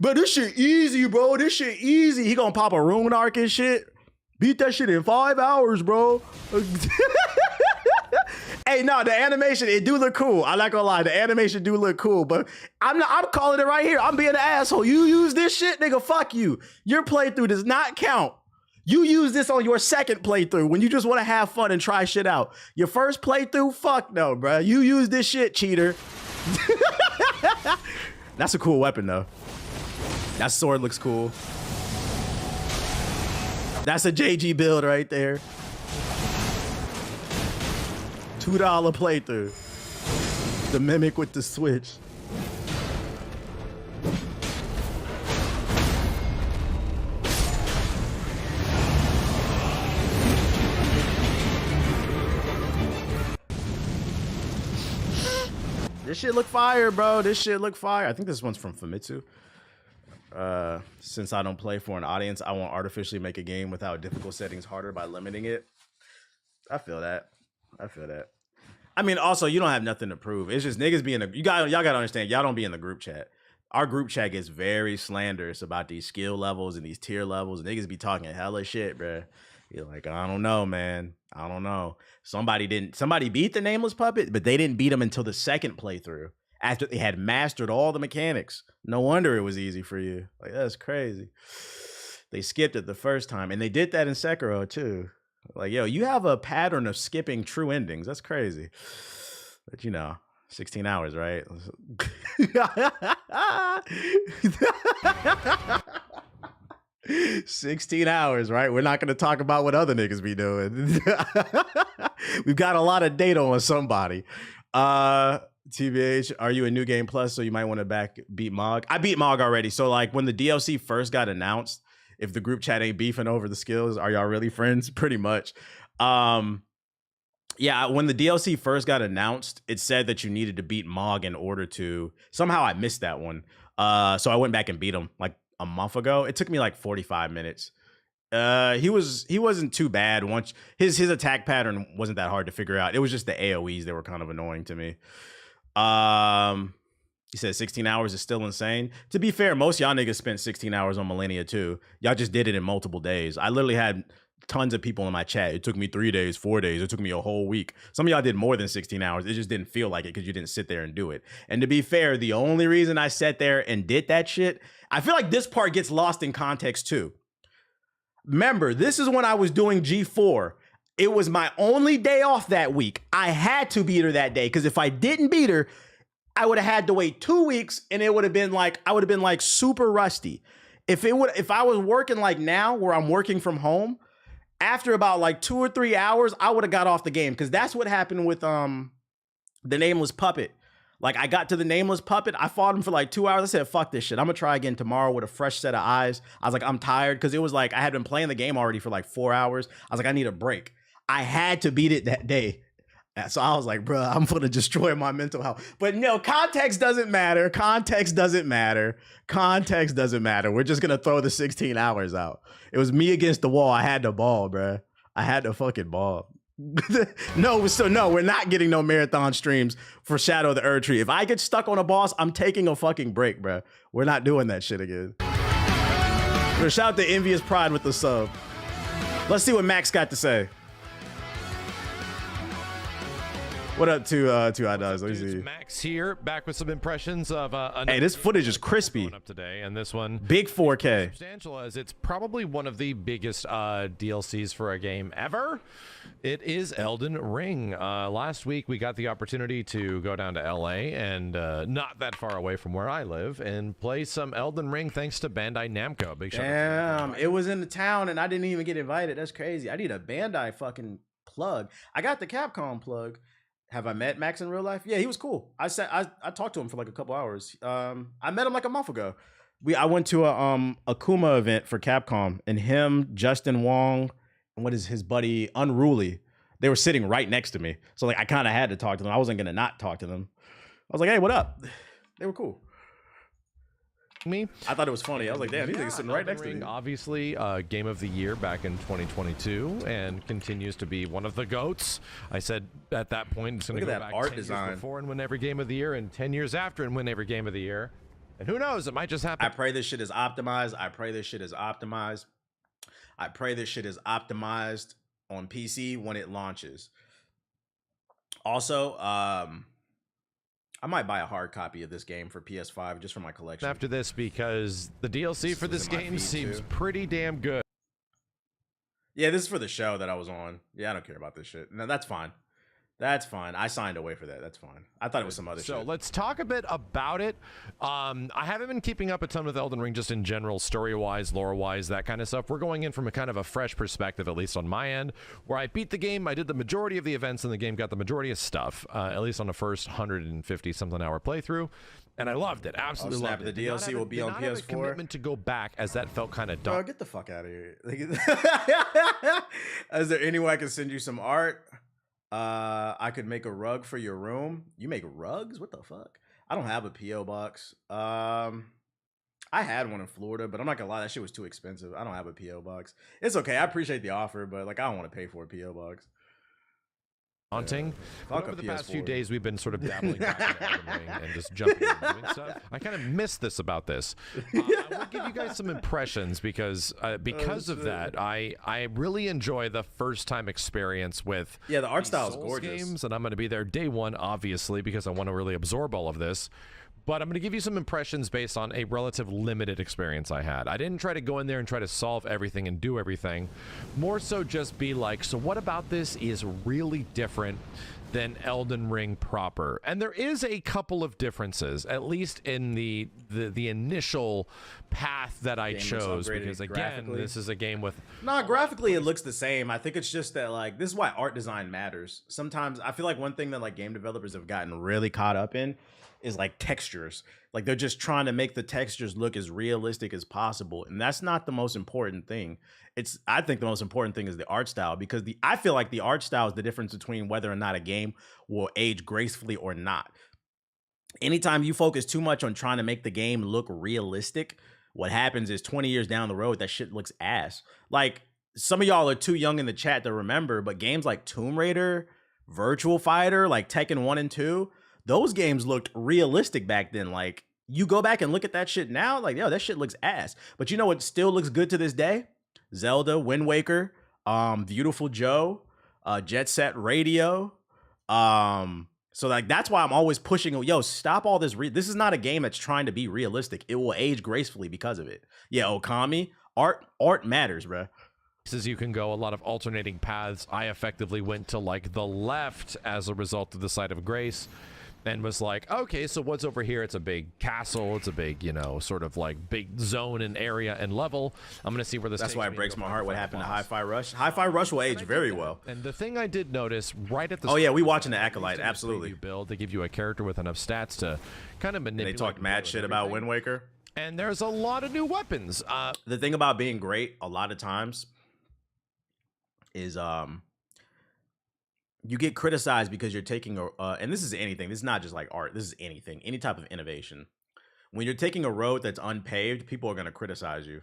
But this shit easy, bro. This shit easy. He gonna pop a rune arc and shit. Beat that shit in 5 hours, bro. Hey, no, the animation, it do look cool. I'm not gonna lie, the animation do look cool, but I'm calling it right here. I'm being an asshole. You use this shit, nigga, fuck you. Your playthrough does not count. You use this on your second playthrough when you just want to have fun and try shit out. Your first playthrough, fuck no, bro. You use this shit, cheater. That's a cool weapon, though. That sword looks cool. That's a JG build right there. $2 playthrough. The Mimic with the Switch. This shit look fire, bro. This shit look fire. I think this one's from Famitsu. Since I don't play for an audience, I won't artificially make a game without difficult settings harder by limiting it. I feel that. I feel that. I mean, also, you don't have nothing to prove. It's just niggas being y'all gotta understand, y'all don't be in the group chat. Our group chat gets very slanderous about these skill levels and these tier levels. Niggas be talking hella shit, bruh. You're like, I don't know, man. I don't know. Somebody beat the Nameless Puppet, but they didn't beat him until the second playthrough after they had mastered all the mechanics. No wonder it was easy for you. Like, that's crazy. They skipped it the first time, and they did that in Sekiro too. Like, yo, you have a pattern of skipping true endings. That's crazy. But you know, 16 hours, right? 16 hours, right? We're not going to talk about what other niggas be doing. We've got a lot of data on somebody. TBH, are you a New Game Plus? So you might want to beat Mog. I beat Mog already. So like when the DLC first got announced, if the group chat ain't beefing over the skills, are y'all really friends? Pretty much. Yeah, when the DLC first got announced, it said that you needed to beat Mog in order to. Somehow I missed that one. So I went back and beat him like a month ago. It took me like 45 minutes. He wasn't too bad. Once his attack pattern wasn't that hard to figure out. It was just the AoEs that were kind of annoying to me. He said 16 hours is still insane. To be fair, most y'all niggas spent 16 hours on Millennia too. Y'all just did it in multiple days. I literally had tons of people in my chat. It took me 3 days, 4 days. It took me a whole week. Some of y'all did more than 16 hours. It just didn't feel like it because you didn't sit there and do it. And to be fair, the only reason I sat there and did that shit, I feel like this part gets lost in context too. Remember, this is when I was doing G4. It was my only day off that week. I had to beat her that day because if I didn't beat her, I would have had to wait 2 weeks and it would have been like, I would have been like super rusty. If I was working like now where I'm working from home, after about like 2 or 3 hours, I would have got off the game because that's what happened with the Nameless Puppet. Like I got to the Nameless Puppet, I fought him for like 2 hours. I said, fuck this shit. I'm gonna try again tomorrow with a fresh set of eyes. I was like, I'm tired because it was like I had been playing the game already for like 4 hours. I was like, I need a break. I had to beat it that day. So I was like, bro, I'm gonna destroy my mental health. But no, context doesn't matter. Context doesn't matter. Context doesn't matter. We're just gonna throw the 16 hours out. It was me against the wall. I had to ball, bro. I had to fucking ball. No, we're not getting no marathon streams for Shadow of the Erd Tree. If I get stuck on a boss, I'm taking a fucking break, bro. We're not doing that shit again. Shout out to Envious Pride with the sub. Let's see what Max got to say. What up to iDogs? Let me see. Max here, back with some impressions of hey, this footage is crispy. Up today, and this one big 4K. Substantial as it's probably one of the biggest DLCs for a game ever. It is Elden Ring. Last week we got the opportunity to go down to LA and not that far away from where I live and play some Elden Ring thanks to Bandai Namco. Big shout out. Damn, it was in the town and I didn't even get invited. That's crazy. I need a Bandai fucking plug. I got the Capcom plug. Have I met Max in real life? Yeah, he was cool. I talked to him for like a couple hours. I met him like a month ago. I went to a Akuma event for Capcom, and him, Justin Wong, and what is his buddy Unruly? They were sitting right next to me, so like I kind of had to talk to them. I wasn't gonna not talk to them. I was like, hey, what up? They were cool. Me, I thought it was funny. I was like, damn, these niggas sitting right next to me. Obviously, Game of the Year back in 2022, and continues to be one of the GOATs. I said at that point it's going to go back art 10 design years before and win every Game of the Year, and 10 years after and win every Game of the Year. And who knows, it might just happen. I pray this shit is optimized. I pray this shit is optimized. I pray this shit is optimized on PC when it launches. Also, I might buy a hard copy of this game for PS5 just for my collection. After this, because the DLC for this game seems pretty damn good. Yeah, this is for the show that I was on. Yeah, I don't care about this shit. No, that's fine. That's fine. I signed away for that. That's fine. I thought it was some other shit. So let's talk a bit about it. I haven't been keeping up a ton with Elden Ring, just in general, story-wise, lore-wise, that kind of stuff. We're going in from a kind of a fresh perspective, at least on my end, where I beat the game. I did the majority of the events in the game, got the majority of stuff, at least on the first 150-something hour playthrough. And I loved it. Absolutely loved it. The DLC will be on PS4. A commitment to go back, as that felt kind of dumb. Bro, get the fuck out of here. Is there any way I can send you some art? I could make a rug for your room. You make rugs? What the fuck? I don't have a PO box. I had one in Florida, but I'm not gonna lie, that shit was too expensive. I don't have a PO box. It's okay. I appreciate the offer, but like I don't want to pay for a PO box. Haunting. Over the past few days, we've been sort of dabbling back in Elden Ring and just jumping and doing stuff. I kind of miss this about this. I will give you guys some impressions because of that, I really enjoy the first time experience with the art style is gorgeous. Games, and I'm going to be there day one, obviously, because I want to really absorb all of this. But I'm going to give you some impressions based on a relative limited experience I had. I didn't try to go in there and try to solve everything and do everything. More so just be like, so what about this is really different than Elden Ring proper? And there is a couple of differences, at least in the initial path that I chose. Because again, this is a game with... Nah, graphically it looks the same. I think it's just that like, this is why art design matters. Sometimes I feel like one thing that like game developers have gotten really caught up in is like textures. Like they're just trying to make the textures look as realistic as possible. And that's not the most important thing. I think the most important thing is the art style, because I feel like the art style is the difference between whether or not a game will age gracefully or not. Anytime you focus too much on trying to make the game look realistic, what happens is 20 years down the road, that shit looks ass. Like some of y'all are too young in the chat to remember, but games like Tomb Raider, Virtual Fighter, like Tekken 1 and 2, those games looked realistic back then. Like you go back and look at that shit now, like, yo, that shit looks ass. But you know what still looks good to this day? Zelda, Wind Waker, Beautiful Joe, Jet Set Radio. So like, that's why I'm always pushing, yo, stop all this. This is not a game that's trying to be realistic. It will age gracefully because of it. Yeah, Okami, art matters, bro. As you can go a lot of alternating paths. I effectively went to like the left as a result of the Site of Grace. And was like, okay, so what's over here? It's a big castle. It's a big, you know, sort of like big zone and area and level. I'm going to see where this That's why it breaks my heart what happened to Hi-Fi Rush. Hi-Fi Rush will age very well. And the thing I did notice right at the start, we watching the Acolyte, absolutely. You build, they give you a character with enough stats to kind of manipulate. And they talk mad shit about Wind Waker. And there's a lot of new weapons. The thing about being great a lot of times is you get criticized because you're taking and this is anything. This is not just like art. This is anything, any type of innovation. When you're taking a road that's unpaved, people are going to criticize you.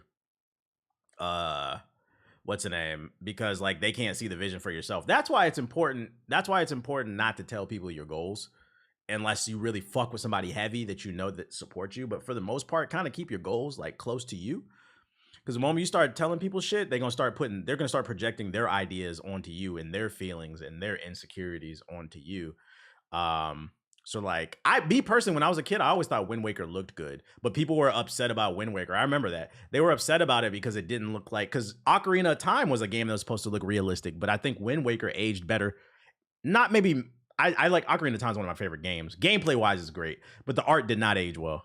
What's the name? Because like they can't see the vision for yourself. That's why it's important. That's why it's important not to tell people your goals unless you really fuck with somebody heavy that you know that supports you. But for the most part, kind of keep your goals like close to you. Because the moment you start telling people shit, they're gonna start projecting their ideas onto you and their feelings and their insecurities onto you. So like me personally, when I was a kid, I always thought Wind Waker looked good, but people were upset about Wind Waker. I remember that they were upset about it because it didn't look like, because Ocarina of Time was a game that was supposed to look realistic, but I think Wind Waker aged better. Not maybe I like Ocarina of Time is one of my favorite games. Gameplay wise is great, but the art did not age well.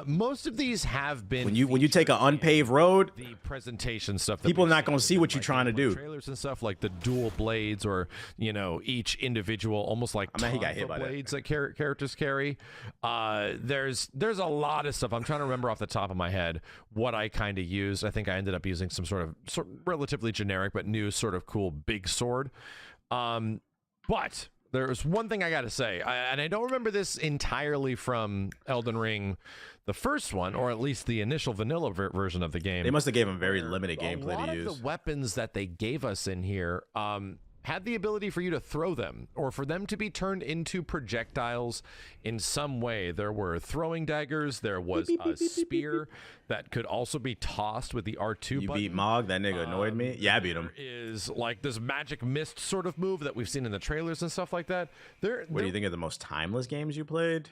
Most of these have been when you take an unpaved road, the presentation stuff, people are not going to see what you're trying to do. Trailers and stuff like the dual blades, or you know, each individual almost like he got hit by blades that characters carry. There's a lot of stuff. I'm trying to remember off the top of my head what I kind of used. I think I ended up using some sort of relatively generic but new sort of cool big sword. But there's one thing I got to say, and I don't remember this entirely from Elden Ring, the first one, or at least the initial vanilla version of the game. They must have gave them very limited gameplay to use. A lot of the weapons that they gave us in here had the ability for you to throw them, or for them to be turned into projectiles in some way. There were throwing daggers. There was a spear that could also be tossed with the R2 You button. beat Mog? That nigga annoyed me. Yeah, I beat him. Is like this magic mist sort of move that we've seen in the trailers and stuff like that. What do you think of the most timeless games you played?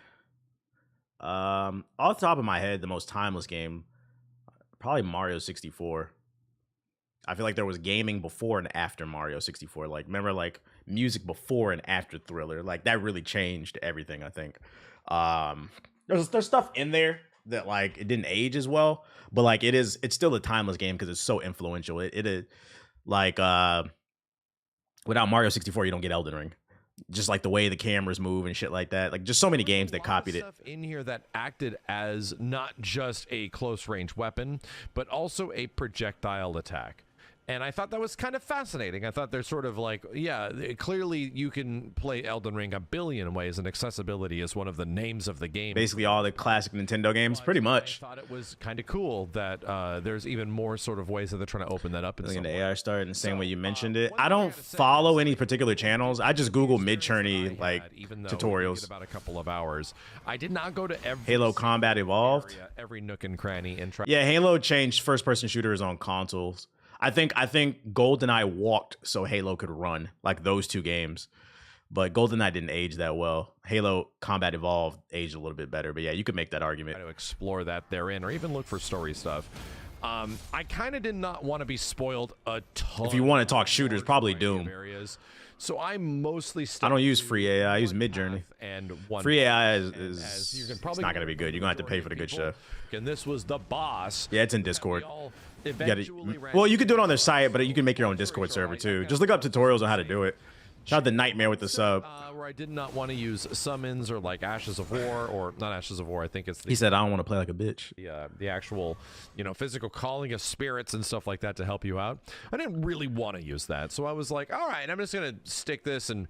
Off the top of my head, the most timeless game, probably Mario 64. I feel like there was gaming before and after Mario 64. Like, remember, like, music before and after Thriller. Like, that really changed everything, I think. There's stuff in there that, like, it didn't age as well, but, like, it's still a timeless game because it's so influential. It is, like, without Mario 64, you don't get Elden Ring. Just like the way the cameras move and shit like that. Like, just so many games that copied it. Stuff in here that acted as not just a close range weapon, but also a projectile attack. And I thought that was kind of fascinating. I thought they're sort of like, yeah, clearly you can play Elden Ring a billion ways, and accessibility is one of the names of the game. Basically all the classic Nintendo games, pretty much. I thought it was kind of cool that there's even more sort of ways that they're trying to open that up. And the AI started in the same way you mentioned it. I don't follow any particular channels. I just Google Midjourney, like, tutorials. About a couple of hours. I did not go to every Halo Combat Evolved. area, every nook and cranny, and try. Yeah, Halo changed first-person shooters on consoles. I think GoldenEye walked so Halo could run, like those two games. But GoldenEye didn't age that well. Halo Combat Evolved aged a little bit better. But yeah, you could make that argument. Try to explore that therein, or even look for story stuff. I kind of did not want to be spoiled a ton. If you want to talk shooters, probably Doom. Areas. So I mostly I don't use free AI. I use Midjourney. And free AI is it's not going to be good. You're going to have to pay for the good stuff. And this was the boss. Yeah, it's in Discord. Well, you can do it on their site, but you can make your own Discord server too. Just look up tutorials on how to do it. Shout out the Nightmare with the sub. Where I did not want to use summons or like Ashes of War, or not Ashes of War. I think it's. He said, "I don't want to play like a bitch." The actual, physical calling of spirits and stuff like that to help you out. I didn't really want to use that, so I was like, "All right, I'm just gonna stick this and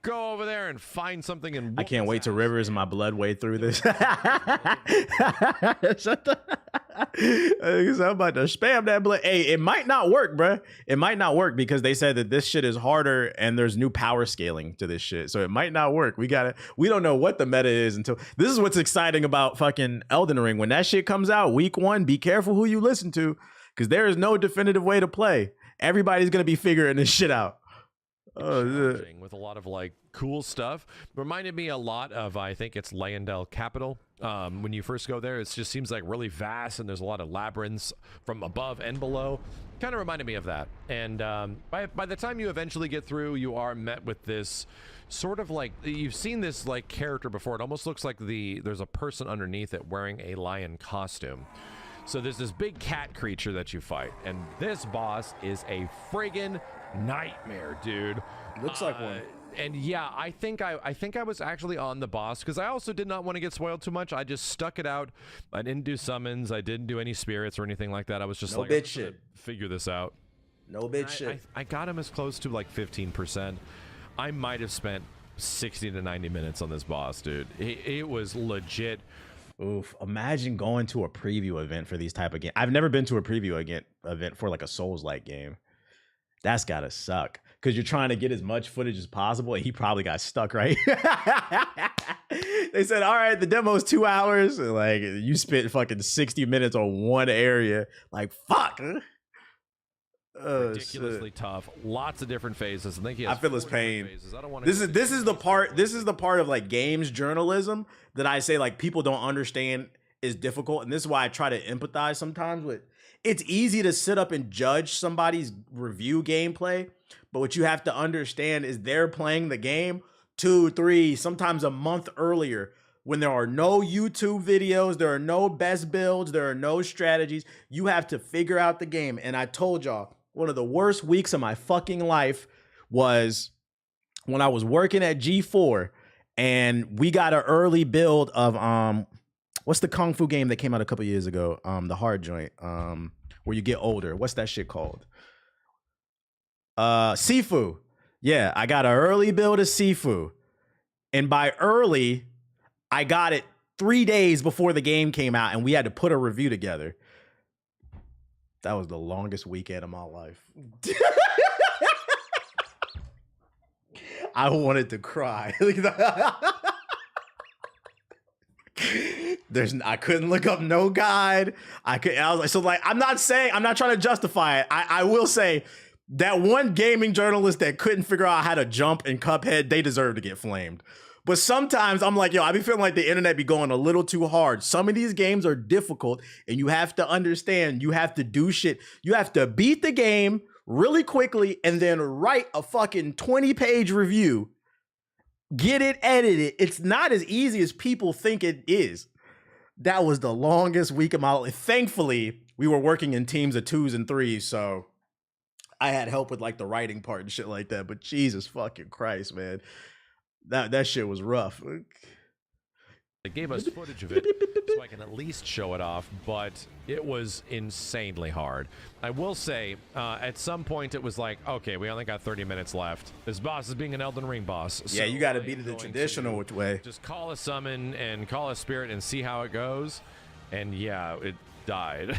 go over there and find something." And I can't wait to rivers and my blood wade through this. I'm about to spam that blood. Hey, it might not work, bruh. It might not work because they said that this shit is harder and there's new power scaling to this shit. So it might not work. We don't know what the meta is until this is what's exciting about fucking Elden Ring. When that shit comes out week 1, be careful who you listen to because there is no definitive way to play. Everybody's going to be figuring this shit out. With a lot of like cool stuff. Reminded me a lot of, I think it's Leyendell Capital. When you first go there, it just seems like really vast and there's a lot of labyrinths from above and below. Kind of reminded me of that. And by the time you eventually get through, you are met with this sort of like, you've seen this like character before. It almost looks like there's a person underneath it wearing a lion costume. So there's this big cat creature that you fight, and this boss is a friggin' nightmare, dude. Looks like one. And yeah, I think I was actually on the boss because I also did not want to get spoiled too much. I just stuck it out. I didn't do summons. I didn't do any spirits or anything like that. I was just no like, bitch shit. Figure this out. No bitch shit. I got him as close to like 15%. I might have spent 60 to 90 minutes on this boss, dude. It was legit. Oof, imagine going to a preview event for these type of games. I've never been to a preview event for like a Souls-like game. That's gotta suck because you're trying to get as much footage as possible, and he probably got stuck, right? They said, all right, the demo's 2 hours. And like, you spent fucking 60 minutes on one area. Like, fuck. Ridiculously tough. Lots of different phases. I feel his pain. This is the part of like games journalism that I say like people don't understand is difficult, and this is why I try to empathize sometimes with. It's easy to sit up and judge somebody's review gameplay, but what you have to understand is they're playing the game 2, 3, sometimes a month earlier when there are no YouTube videos, there are no best builds, there are no strategies. You have to figure out the game. And I told y'all, one of the worst weeks of my fucking life was when I was working at G4 and we got an early build of what's the kung fu game that came out a couple years ago? The hard joint, where you get older. What's that shit called? Sifu. Yeah, I got an early build of Sifu. And by early, I got it 3 days before the game came out and we had to put a review together. That was the longest weekend of my life. I wanted to cry. I couldn't look up no guide. I was like, so like, I'm not trying to justify it. I will say that one gaming journalist that couldn't figure out how to jump in Cuphead, they deserve to get flamed. But sometimes I'm like, yo, I be feeling like the internet be going a little too hard. Some of these games are difficult, and you have to understand, you have to do shit. You have to beat the game really quickly and then write a fucking 20-page review. Get it edited. It's not as easy as people think it is. That was the longest week of my life. Thankfully, we were working in teams of 2s and 3s, so I had help with like the writing part and shit like that. But Jesus fucking Christ, man. That shit was rough. They gave us footage of it so I can at least show it off, but it was insanely hard. I will say, at some point it was like, okay, we only got 30 minutes left. This boss is being an Elden Ring boss. Yeah, so you got to beat it the traditional way. Just call a summon and call a spirit and see how it goes. And yeah, it died.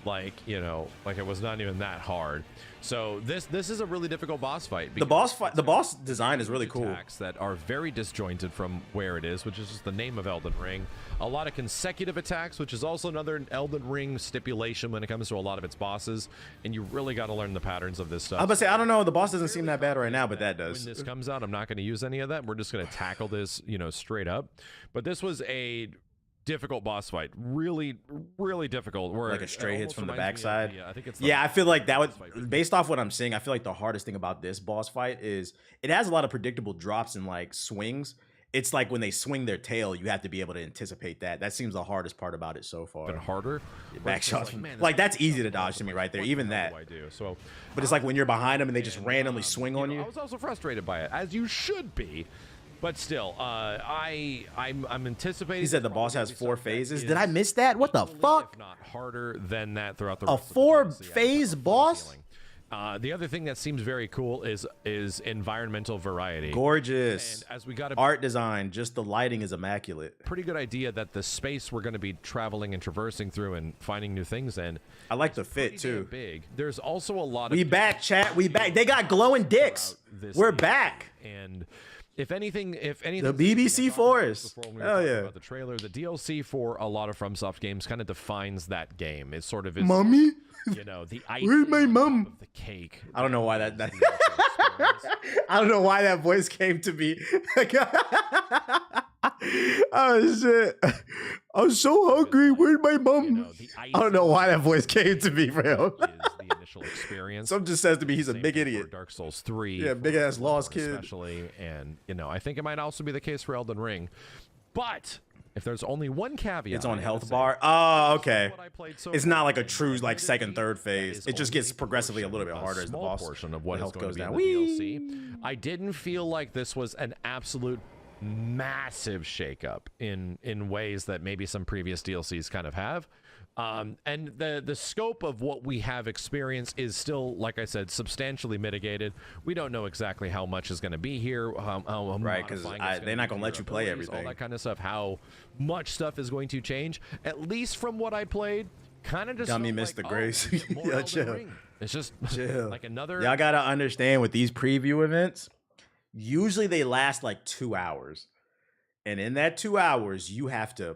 Like, you know, like it was not even that hard. So this is a really difficult boss fight. The boss design is really cool. Attacks that are very disjointed from where it is, which is just the name of Elden Ring. A lot of consecutive attacks, which is also another Elden Ring stipulation when it comes to a lot of its bosses. And you really got to learn the patterns of this stuff. I was about to say, I don't know, the boss doesn't seem that bad right now, but that does. When this comes out, I'm not going to use any of that. We're just going to tackle this, you know, straight up. But this was a difficult boss fight, really difficult, where like a stray hits from the backside. I think it's I feel like that would, based off what I'm seeing, I feel like the hardest thing about this boss fight is it has a lot of predictable drops and like swings. It's like when they swing their tail, you have to be able to anticipate that seems the hardest part about it so far. Been harder back shots like that's easy to dodge to me right there, even that. So but it's like when you're behind them and they just randomly swing on you. I was also frustrated by it, as you should be. But still, I'm anticipating. He said the boss has 4 phases. Did I miss that? What the fuck? If not harder than that throughout the a 4-phase boss. The other thing that seems very cool is environmental variety. Gorgeous. And as we got art design, just the lighting is immaculate. Pretty good idea that the space we're going to be traveling and traversing through and finding new things in. I like the fit too. Big. There's also a lot of. We back, chat. We back. They got glowing dicks. We're back. And. If anything, the BBC Forest. Hell yeah! About the trailer, the DLC for a lot of FromSoft games kind of defines that game. It sort of is. Mommy, you know, the icing where's my mom? Of the cake. I don't know why that. I don't know why that voice came to me. Oh shit! I'm so hungry. Where's my mom? You know, I don't know why that voice came to me, bro. The initial experience. Some just says to me he's a big idiot. Dark Souls 3. Yeah, big ass lost kid. Especially, and you know, I think it might also be the case for Elden Ring. But if there's only one caveat, it's on health bar. Oh, okay. It's not like a true like second, third phase. It just gets progressively a little bit harder as the boss portion of what health goes down. The DLC. I didn't feel like this was an absolute massive shakeup in ways that maybe some previous DLCs kind of have. And the scope of what we have experienced is still, like I said, substantially mitigated. We don't know exactly how much is going to be here, right? Because they're not going to let you play everything, all that kind of stuff. How much stuff is going to change? At least from what I played, kind of just got me missed the grace. Yeah, chill. It's just chill. Like another. Y'all gotta understand with these preview events, usually they last like 2 hours, and in that 2 hours, you have to.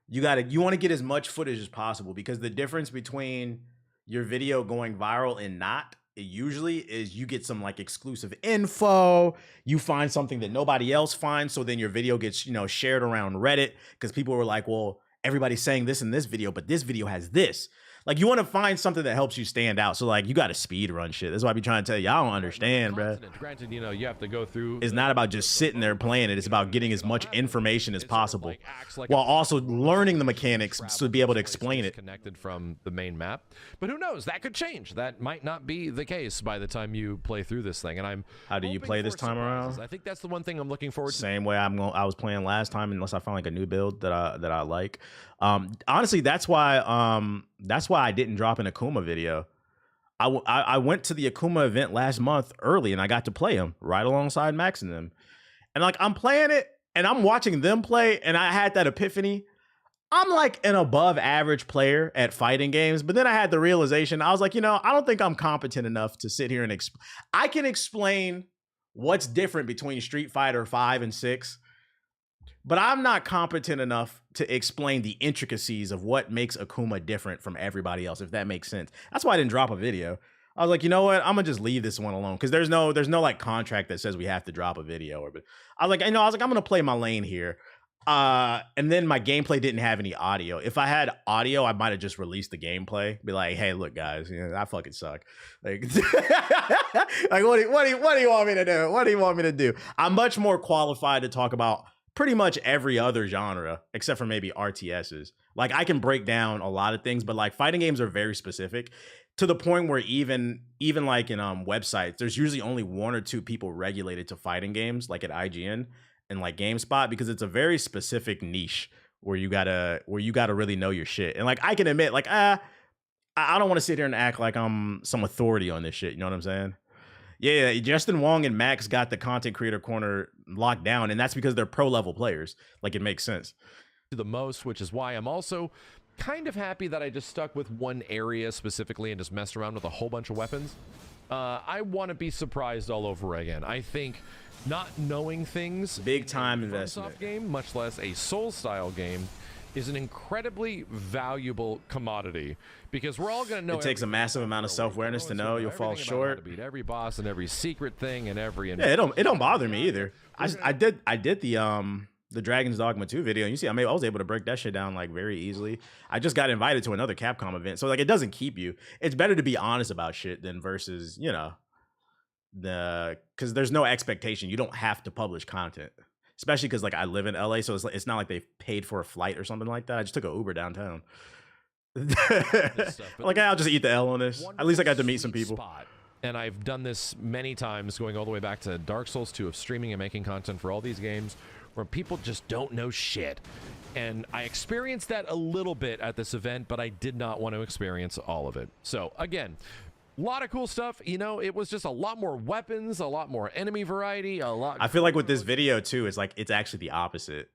You want to get as much footage as possible, because the difference between your video going viral and not, it usually is you get some like exclusive info, you find something that nobody else finds, so then your video gets, you know, shared around Reddit because people were like, well, everybody's saying this in this video, but this video has this. Like, you want to find something that helps you stand out. So, like, you got to speed run shit. That's why I be trying to tell you, I don't understand, bro. Granted, you know, you have to go through. It's not about just sitting there playing it. It's about getting as much information as possible, while also learning the mechanics to be able to explain it. Connected from the main map, but who knows? That could change. That might not be the case by the time you play through this thing. And How do you play this time around? I think that's the one thing I'm looking forward to. Same way I was playing last time, unless I found like a new build that I like. Honestly, that's why I didn't drop an Akuma video. I went to the Akuma event last month early, and I got to play him right alongside Max and them. And like, I'm playing it and I'm watching them play, and I had that epiphany. I'm like an above average player at fighting games, but then I had the realization, I was like, you know, I don't think I'm competent enough to sit here and I can explain what's different between Street Fighter 5 and 6. But I'm not competent enough to explain the intricacies of what makes Akuma different from everybody else, if that makes sense. That's why I didn't drop a video. I was like, you know what? I'm gonna just leave this one alone because there's no like contract that says we have to drop a video. But I was like, I'm gonna play my lane here. And then my gameplay didn't have any audio. If I had audio, I might have just released the gameplay. Be like, hey, look, guys, I fucking suck. Like, like what do you want me to do? What do you want me to do? I'm much more qualified to talk about pretty much every other genre except for maybe RTSs. Like I can break down a lot of things, but like fighting games are very specific to the point where even like in websites, there's usually only 1 or 2 people regulated to fighting games, like at IGN and like GameSpot, because it's a very specific niche where you gotta really know your shit. And like I can admit, like I don't want to sit here and act like I'm some authority on this shit. You know what I'm saying? Yeah, Justin Wong and Max got the content creator corner locked down, and that's because they're pro level players. Like it makes sense. The most, which is why I'm also kind of happy that I just stuck with one area specifically and just messed around with a whole bunch of weapons. I want to be surprised all over again. I think not knowing things, big time investment game, much less a Soul style game, is an incredibly valuable commodity because we're all going to know. It takes a massive amount of self-awareness to know you'll fall short. To beat every boss and every secret thing and every. Yeah, it don't bother me either. I did the Dragon's Dogma 2 video, and you see, I was able to break that shit down like very easily. I just got invited to another Capcom event, so like it doesn't keep you. It's better to be honest about shit than versus because there's no expectation. You don't have to publish content, especially because like I live in LA, so it's not like they paid for a flight or something like that. I just took an Uber downtown. Like I'll just eat the L on this. At least I got to meet some people. And I've done this many times, going all the way back to Dark Souls 2 of streaming and making content for all these games where people just don't know shit. And I experienced that a little bit at this event, but I did not want to experience all of it. So again, a lot of cool stuff. It was just a lot more weapons, a lot more enemy variety, a lot. I feel like with this video too, it's like it's actually the opposite.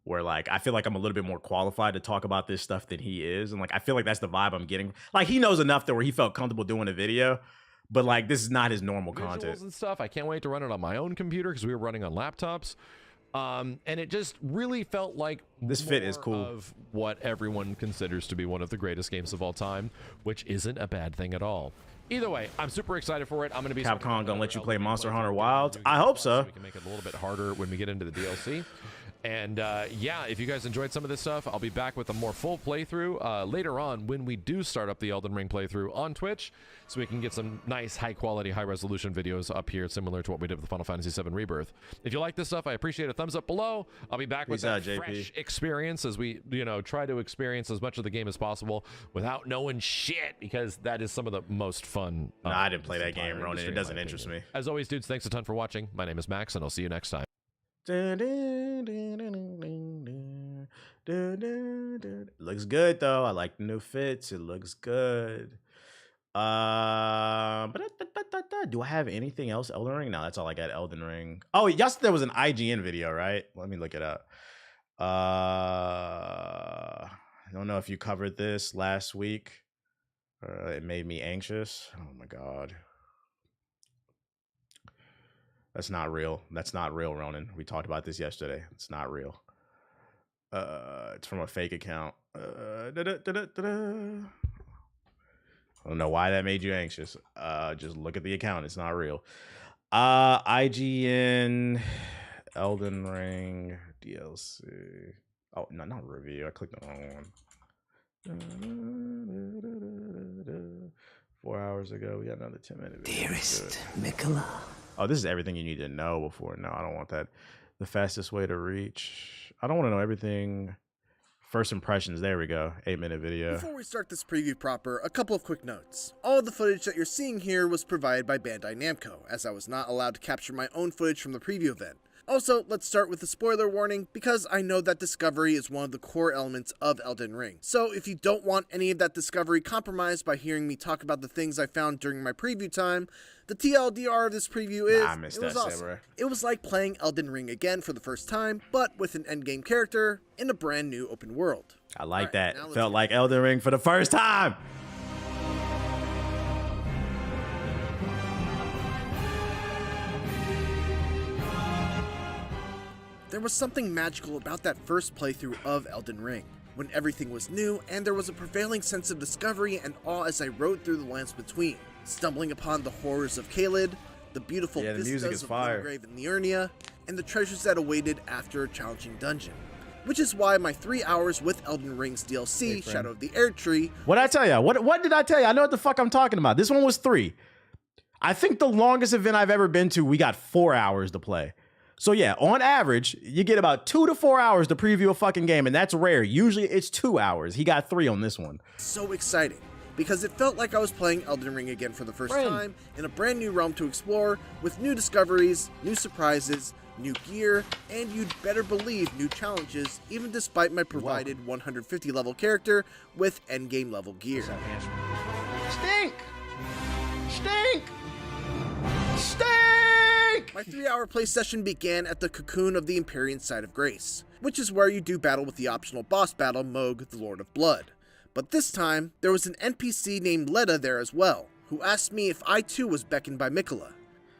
Where like I feel like I'm a little bit more qualified to talk about this stuff than he is, and like I feel like that's the vibe I'm getting. Like he knows enough that where he felt comfortable doing a video, but like this is not his normal content and stuff. I can't wait to run it on my own computer because we were running on laptops. And it just really felt like this fit is cool of what everyone considers to be one of the greatest games of all time, which isn't a bad thing at all. Either way, I'm super excited for it. I'm going to be Capcom gonna let you play Monster Hunter Wilds. I hope so. We can make it a little bit harder when we get into the DLC. And yeah, if you guys enjoyed some of this stuff, I'll be back with a more full playthrough later on when we do start up the Elden Ring playthrough on Twitch, so we can get some nice, high-quality, high-resolution videos up here, similar to what we did with Final Fantasy VII Rebirth. If you like this stuff, I appreciate a thumbs up below. I'll be back with that fresh experience as we, try to experience as much of the game as possible without knowing shit, because that is some of the most fun. No, I didn't play that game, Ronan. It doesn't interest me. As always, dudes, thanks a ton for watching. My name is Max, and I'll see you next time. Looks good though. I like the new fits. It looks good. Do I have anything else Elden Ring? No, that's all I got. Elden Ring. Oh, yes, there was an IGN video, right? Let me look it up. I don't know if you covered this last week. It made me anxious. Oh my god. That's not real. That's not real, Ronan. We talked about this yesterday. It's not real. It's from a fake account. I don't know why that made you anxious. Just look at the account. It's not real. IGN Elden Ring DLC. Oh, no, not review. I clicked the wrong one. 4 hours ago, we got another 10-minute video. Dearest Mikola. Oh, this is everything you need to know before. No, I don't want that. The fastest way to reach. I don't want to know everything. First impressions. There we go. 8-minute video. Before we start this preview proper, a couple of quick notes. All of the footage that you're seeing here was provided by Bandai Namco, as I was not allowed to capture my own footage from the preview event. Also, let's start with a spoiler warning, because I know that discovery is one of the core elements of Elden Ring. So if you don't want any of that discovery compromised by hearing me talk about the things I found during my preview time, the TLDR of this preview is, it was awesome. Samurai. It was like playing Elden Ring again for the first time, but with an endgame character in a brand new open world. I like that. Felt like Elden Ring for the first time. There was something magical about that first playthrough of Elden Ring, when everything was new and there was a prevailing sense of discovery and awe as I rode through the lands between. stumbling upon the horrors of Caelid, the beautiful Yeah, the music vistas is of fire. Limgrave and Liurnia, and the treasures that awaited after a challenging dungeon. Which is why my 3 hours with Elden Ring's DLC, Shadow of the Erdtree, What did I tell you? What did I tell you? I know what the fuck I'm talking about. This one was 3. I think the longest event I've ever been to, we got 4 hours to play. So yeah, on average, you get about 2 to 4 hours to preview a fucking game, and that's rare. Usually it's 2 hours. He got 3 on this one. so exciting, because it felt like I was playing Elden Ring again for the first time, in a brand new realm to explore, with new discoveries, new surprises, new gear, and you'd better believe new challenges, even despite my provided 150 level character with endgame level gear. Stink! Stink! Stink! My 3-hour play session began at the Cocoon of the Empyrean Site of Grace, which is where you do battle with the optional boss battle Mohg, the Lord of Blood. But this time, there was an NPC named Leda there as well, who asked me if I too was beckoned by Mikola.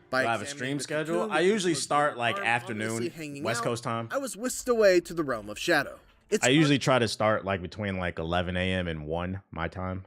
By Do I have a examining stream the schedule? cocoon I with usually Miko's start arm like ominously afternoon, hanging West out, Coast time. I was whisked away to the realm of shadow. It's I usually try to start like between like 11 a.m. and 1 my time.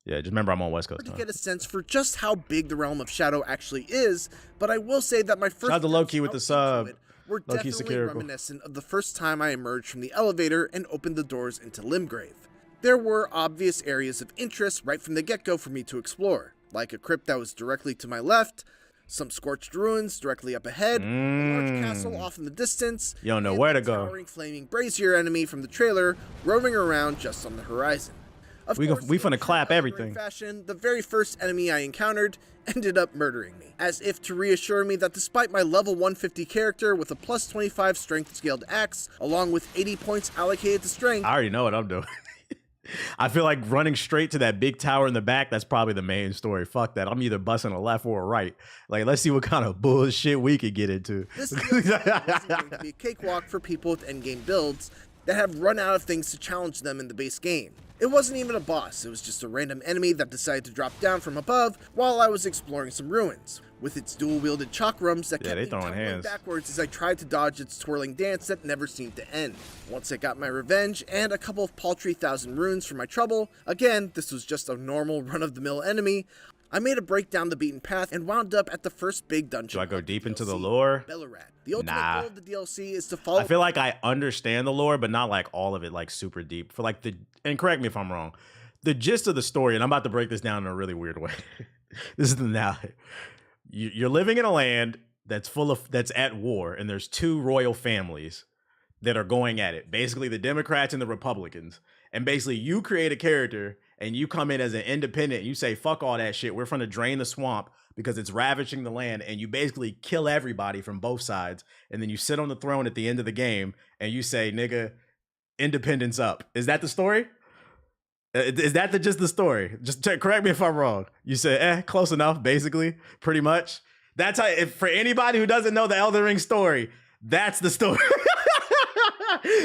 Yeah, just remember I'm on West Coast hard to time. get a sense for just how big the realm of shadow actually is, but I will say that my first Shout out to Low-Key steps with the out sub. into it were Low-Key definitely satirical. reminiscent of the first time I emerged from the elevator and opened the doors into Limgrave. There were obvious areas of interest right from the get-go for me to explore, like a crypt that was directly to my left, some scorched ruins directly up ahead, a large castle off in the distance, You don't know and where the to go. towering flaming brazier enemy from the trailer roaming around just on the horizon. Of We course, finna in true clap Elden Ring everything. fashion, the very first enemy I encountered ended up murdering me, as if to reassure me that despite my level 150 character with a plus 25 strength scaled axe, along with 80 points allocated to strength, I already know what I'm doing. I feel like running straight to that big tower in the back, that's probably the main story. Fuck that. I'm either busting a left or a right. Like, let's see what kind of bullshit we could get into. this wasn't going to be a cakewalk for people with endgame builds that have run out of things to challenge them in the base game. It wasn't even a boss, it was just a random enemy that decided to drop down from above while I was exploring some ruins, with its dual-wielded chakrams that Yeah, kept they me throwing tumbling hands. backwards as I tried to dodge its twirling dance that never seemed to end. Once I got my revenge and a couple of paltry 1,000 runes for my trouble, again, this was just a normal run-of-the-mill enemy, I made a break down the beaten path and wound up at the first big dungeon. Do I go of the deep into the DLC, lore? Bellerat. The ultimate Nah. goal of the DLC is to follow I feel like I understand the lore, but not like all of it, like super deep. For like and correct me if I'm wrong, the gist of the story, and I'm about to break this down in a really weird way. This is the now. You're living in a land that's that's at war, and there's 2 royal families that are going at it. Basically, the Democrats and the Republicans. And basically, you create a character and you come in as an independent. You say, fuck all that shit. We're trying to drain the swamp because it's ravaging the land. And you basically kill everybody from both sides. And then you sit on the throne at the end of the game and you say, nigga, independence up. Is that the story? Is that just the story? Just correct me if I'm wrong. You said, close enough, basically, pretty much. That's how, if for anybody who doesn't know the Elden Ring story, that's the story.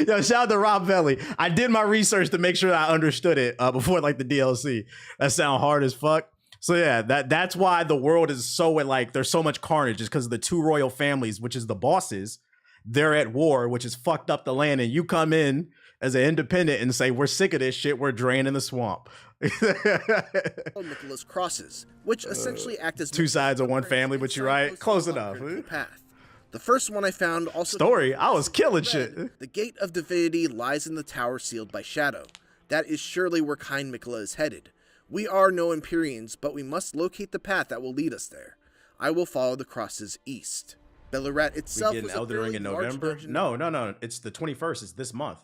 Yo, shout out to Rob Velli. I did my research to make sure I understood it before like the DLC. That sound hard as fuck. So yeah, that's why the world is so like there's so much carnage, is because of the 2 royal families, which is the bosses. They're at war, which has fucked up the land, and you come in as an independent and say, we're sick of this shit, we're draining the swamp. Mikola's crosses, which essentially act as 2 sides of one family, but you're right. Close enough. Path. The first one I found also Story, I was killing shit. The Gate of Divinity lies in the tower sealed by shadow. That is surely where kind Mikola is headed. We are no Empyreans, but we must locate the path that will lead us there. I will follow the crosses east. Bellerat itself We was getting a Elden Ring fairly in large November? dungeon No. It's the 21st. It's this month.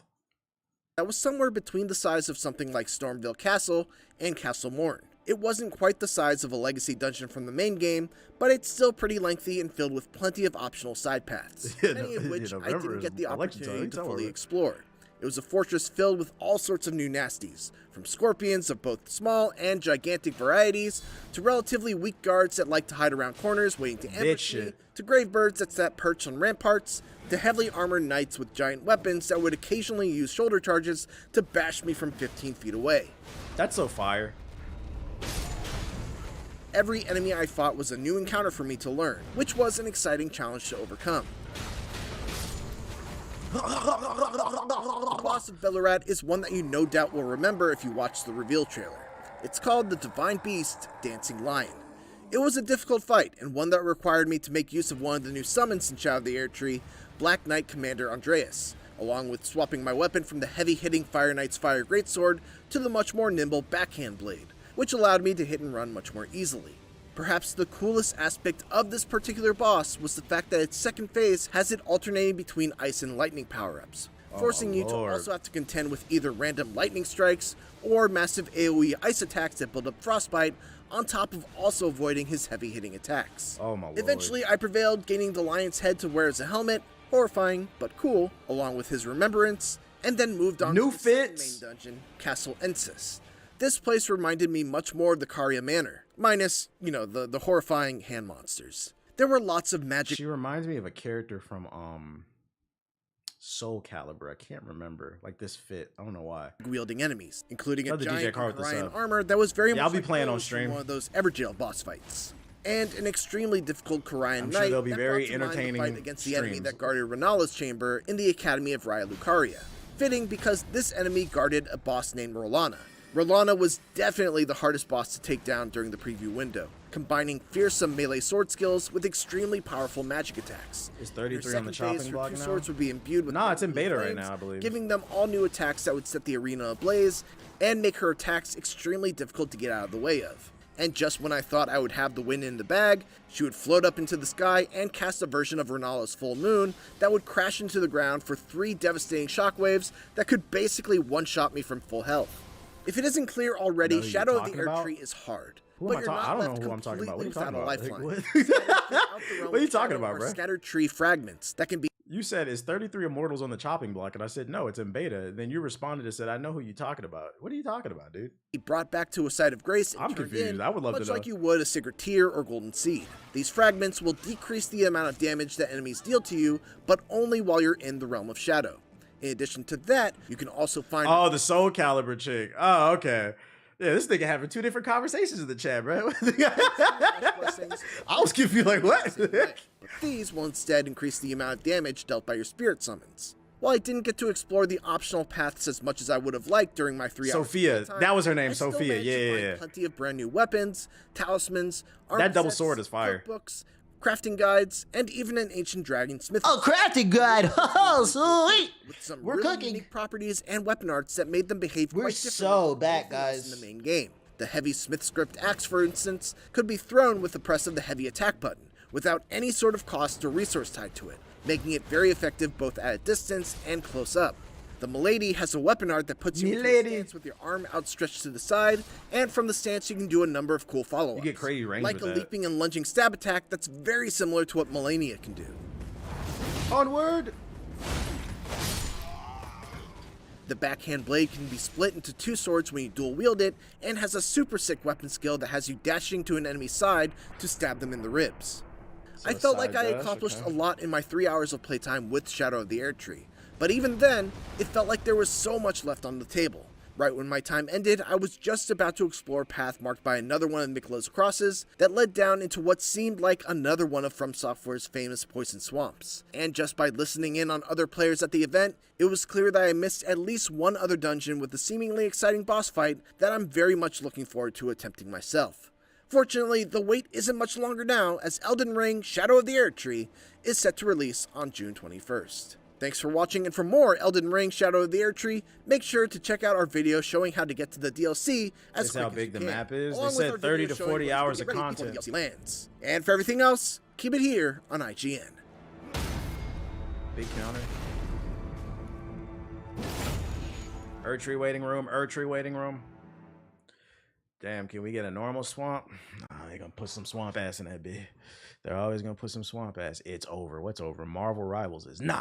that was somewhere between the size of something like Stormville Castle and Castle Morn. It wasn't quite the size of a legacy dungeon from the main game, but it's still pretty lengthy and filled with plenty of optional side paths, many of which I didn't get the opportunity to fully explore. It was a fortress filled with all sorts of new nasties, from scorpions of both small and gigantic varieties, to relatively weak guards that like to hide around corners waiting to ambush me, to grave birds that sat perched on ramparts, to heavily armored knights with giant weapons that would occasionally use shoulder charges to bash me from 15 feet away. That's so fire. Every enemy I fought was a new encounter for me to learn, which was an exciting challenge to overcome. The boss of Bellerat is one that you no doubt will remember if you watch the reveal trailer. It's called the Divine Beast Dancing Lion. It was a difficult fight, and one that required me to make use of one of the new summons in Shadow of the Erdtree, Black Knight Commander Andreas, along with swapping my weapon from the heavy-hitting Fire Knight's Fire Greatsword to the much more nimble Backhand Blade, which allowed me to hit and run much more easily. Perhaps the coolest aspect of this particular boss was the fact that its second phase has it alternating between ice and lightning power-ups, forcing you to also have to contend with either random lightning strikes or massive AoE ice attacks that build up frostbite, on top of also avoiding his heavy-hitting attacks. Oh my lord. Eventually, I prevailed, gaining the lion's head to wear as a helmet, horrifying but cool, along with his remembrance, and then moved on to the second main dungeon, Castle Ensis. This place reminded me much more of the Caria Manor, minus, the horrifying hand monsters. There were lots of magic. She reminds me of a character from Soul Calibur. I can't remember. Like this fit. I don't know why. Wielding enemies, including a DJ giant Car with the Orion sub. armor that was very much I'll be like playing on those from stream. one of those Everjail boss fights. And an extremely difficult Korian I'm Knight sure they'll be that very brought to mind the entertaining fight against the enemy streams. that guarded Renala's chamber in the Academy of Raya Lucaria. Fitting because this enemy guarded a boss named Rolana. Rolana was definitely the hardest boss to take down during the preview window, combining fearsome melee sword skills with extremely powerful magic attacks. Is 33 on the chopping block two now? swords would be imbued with Nah, it's in beta right flames, now, I believe. giving them all new attacks that would set the arena ablaze and make her attacks extremely difficult to get out of the way of. And just when I thought I would have the win in the bag, she would float up into the sky and cast a version of Renala's full moon that would crash into the ground for 3 devastating shockwaves that could basically one-shot me from full health. If it isn't clear already, You know who Shadow you're of the talking about? Erdtree is hard. Who But am I you're talking? not I don't left know who I'm talking about. What are you completely talking without about? a lifeline. Like, What what are you talking about, bro? Scattered tree fragments that can be You said it's 33 immortals on the chopping block, and I said no, it's in beta. Then you responded and said, "I know who you're talking about." What are you talking about, dude? brought back to a site of grace and I'm turned confused. in, I would love to much know. like you would a Sigurd Tear or Golden Seed. These fragments will decrease the amount of damage that enemies deal to you, but only while you're in the realm of shadow. In addition to that, you can also find Oh, the Soul Calibur chick. Oh, okay. Yeah, this nigga having 2 different conversations in the chat, bro. I was confused, like, what? But these will instead increase the amount of damage dealt by your spirit summons. While I didn't get to explore the optional paths as much as I would have liked during my 3 hours Sophia. playtime, That was her name, I still Sophia. managed to Yeah, find yeah. Plenty of brand new weapons, talismans, armor That double sets, sword is fire. Books, crafting guides, and even an ancient dragon smith. Oh, crafting guide! Oh, sweet! With some We're really cooking. unique properties and weapon arts that made them behave We're quite differently so from back, anything else guys. in the main game. The heavy smith script axe, for instance, could be thrown with the press of the heavy attack button, without any sort of cost or resource tied to it, making it very effective both at a distance and close up. The Milady has a weapon art that puts you into a Milady. stance with your arm outstretched to the side, and from the stance you can do a number of cool follow-ups. You get crazy range like with a that. leaping and lunging stab attack that's very similar to what Melania can do. Onward. The backhand blade can be split into 2 swords when you dual wield it, and has a super sick weapon skill that has you dashing to an enemy's side to stab them in the ribs. I a felt like side I dash, accomplished okay. a lot in my 3 hours of playtime with Shadow of the Erdtree, but even then, it felt like there was so much left on the table. Right when my time ended, I was just about to explore a path marked by another one of Miklah's crosses that led down into what seemed like another one of From Software's famous poison swamps. And just by listening in on other players at the event, it was clear that I missed at least one other dungeon with a seemingly exciting boss fight that I'm very much looking forward to attempting myself. Fortunately, the wait isn't much longer now, as Elden Ring Shadow of the Erdtree is set to release on June 21st. Thanks for watching, and for more Elden Ring Shadow of the Erdtree, make sure to check out our video showing how to get to the DLC as That's quick how as big you the can, map is? They along with said our 30 video to showing 40 where you hours can of get ready before the content. DLC lands. And for everything else, keep it here on IGN. Big counter. Erdtree waiting room. Erdtree waiting room. Damn, can we get a normal swamp? Nah, they're gonna put some swamp ass in that bitch. They're always gonna put some swamp ass. It's over. What's over? Marvel Rivals is not.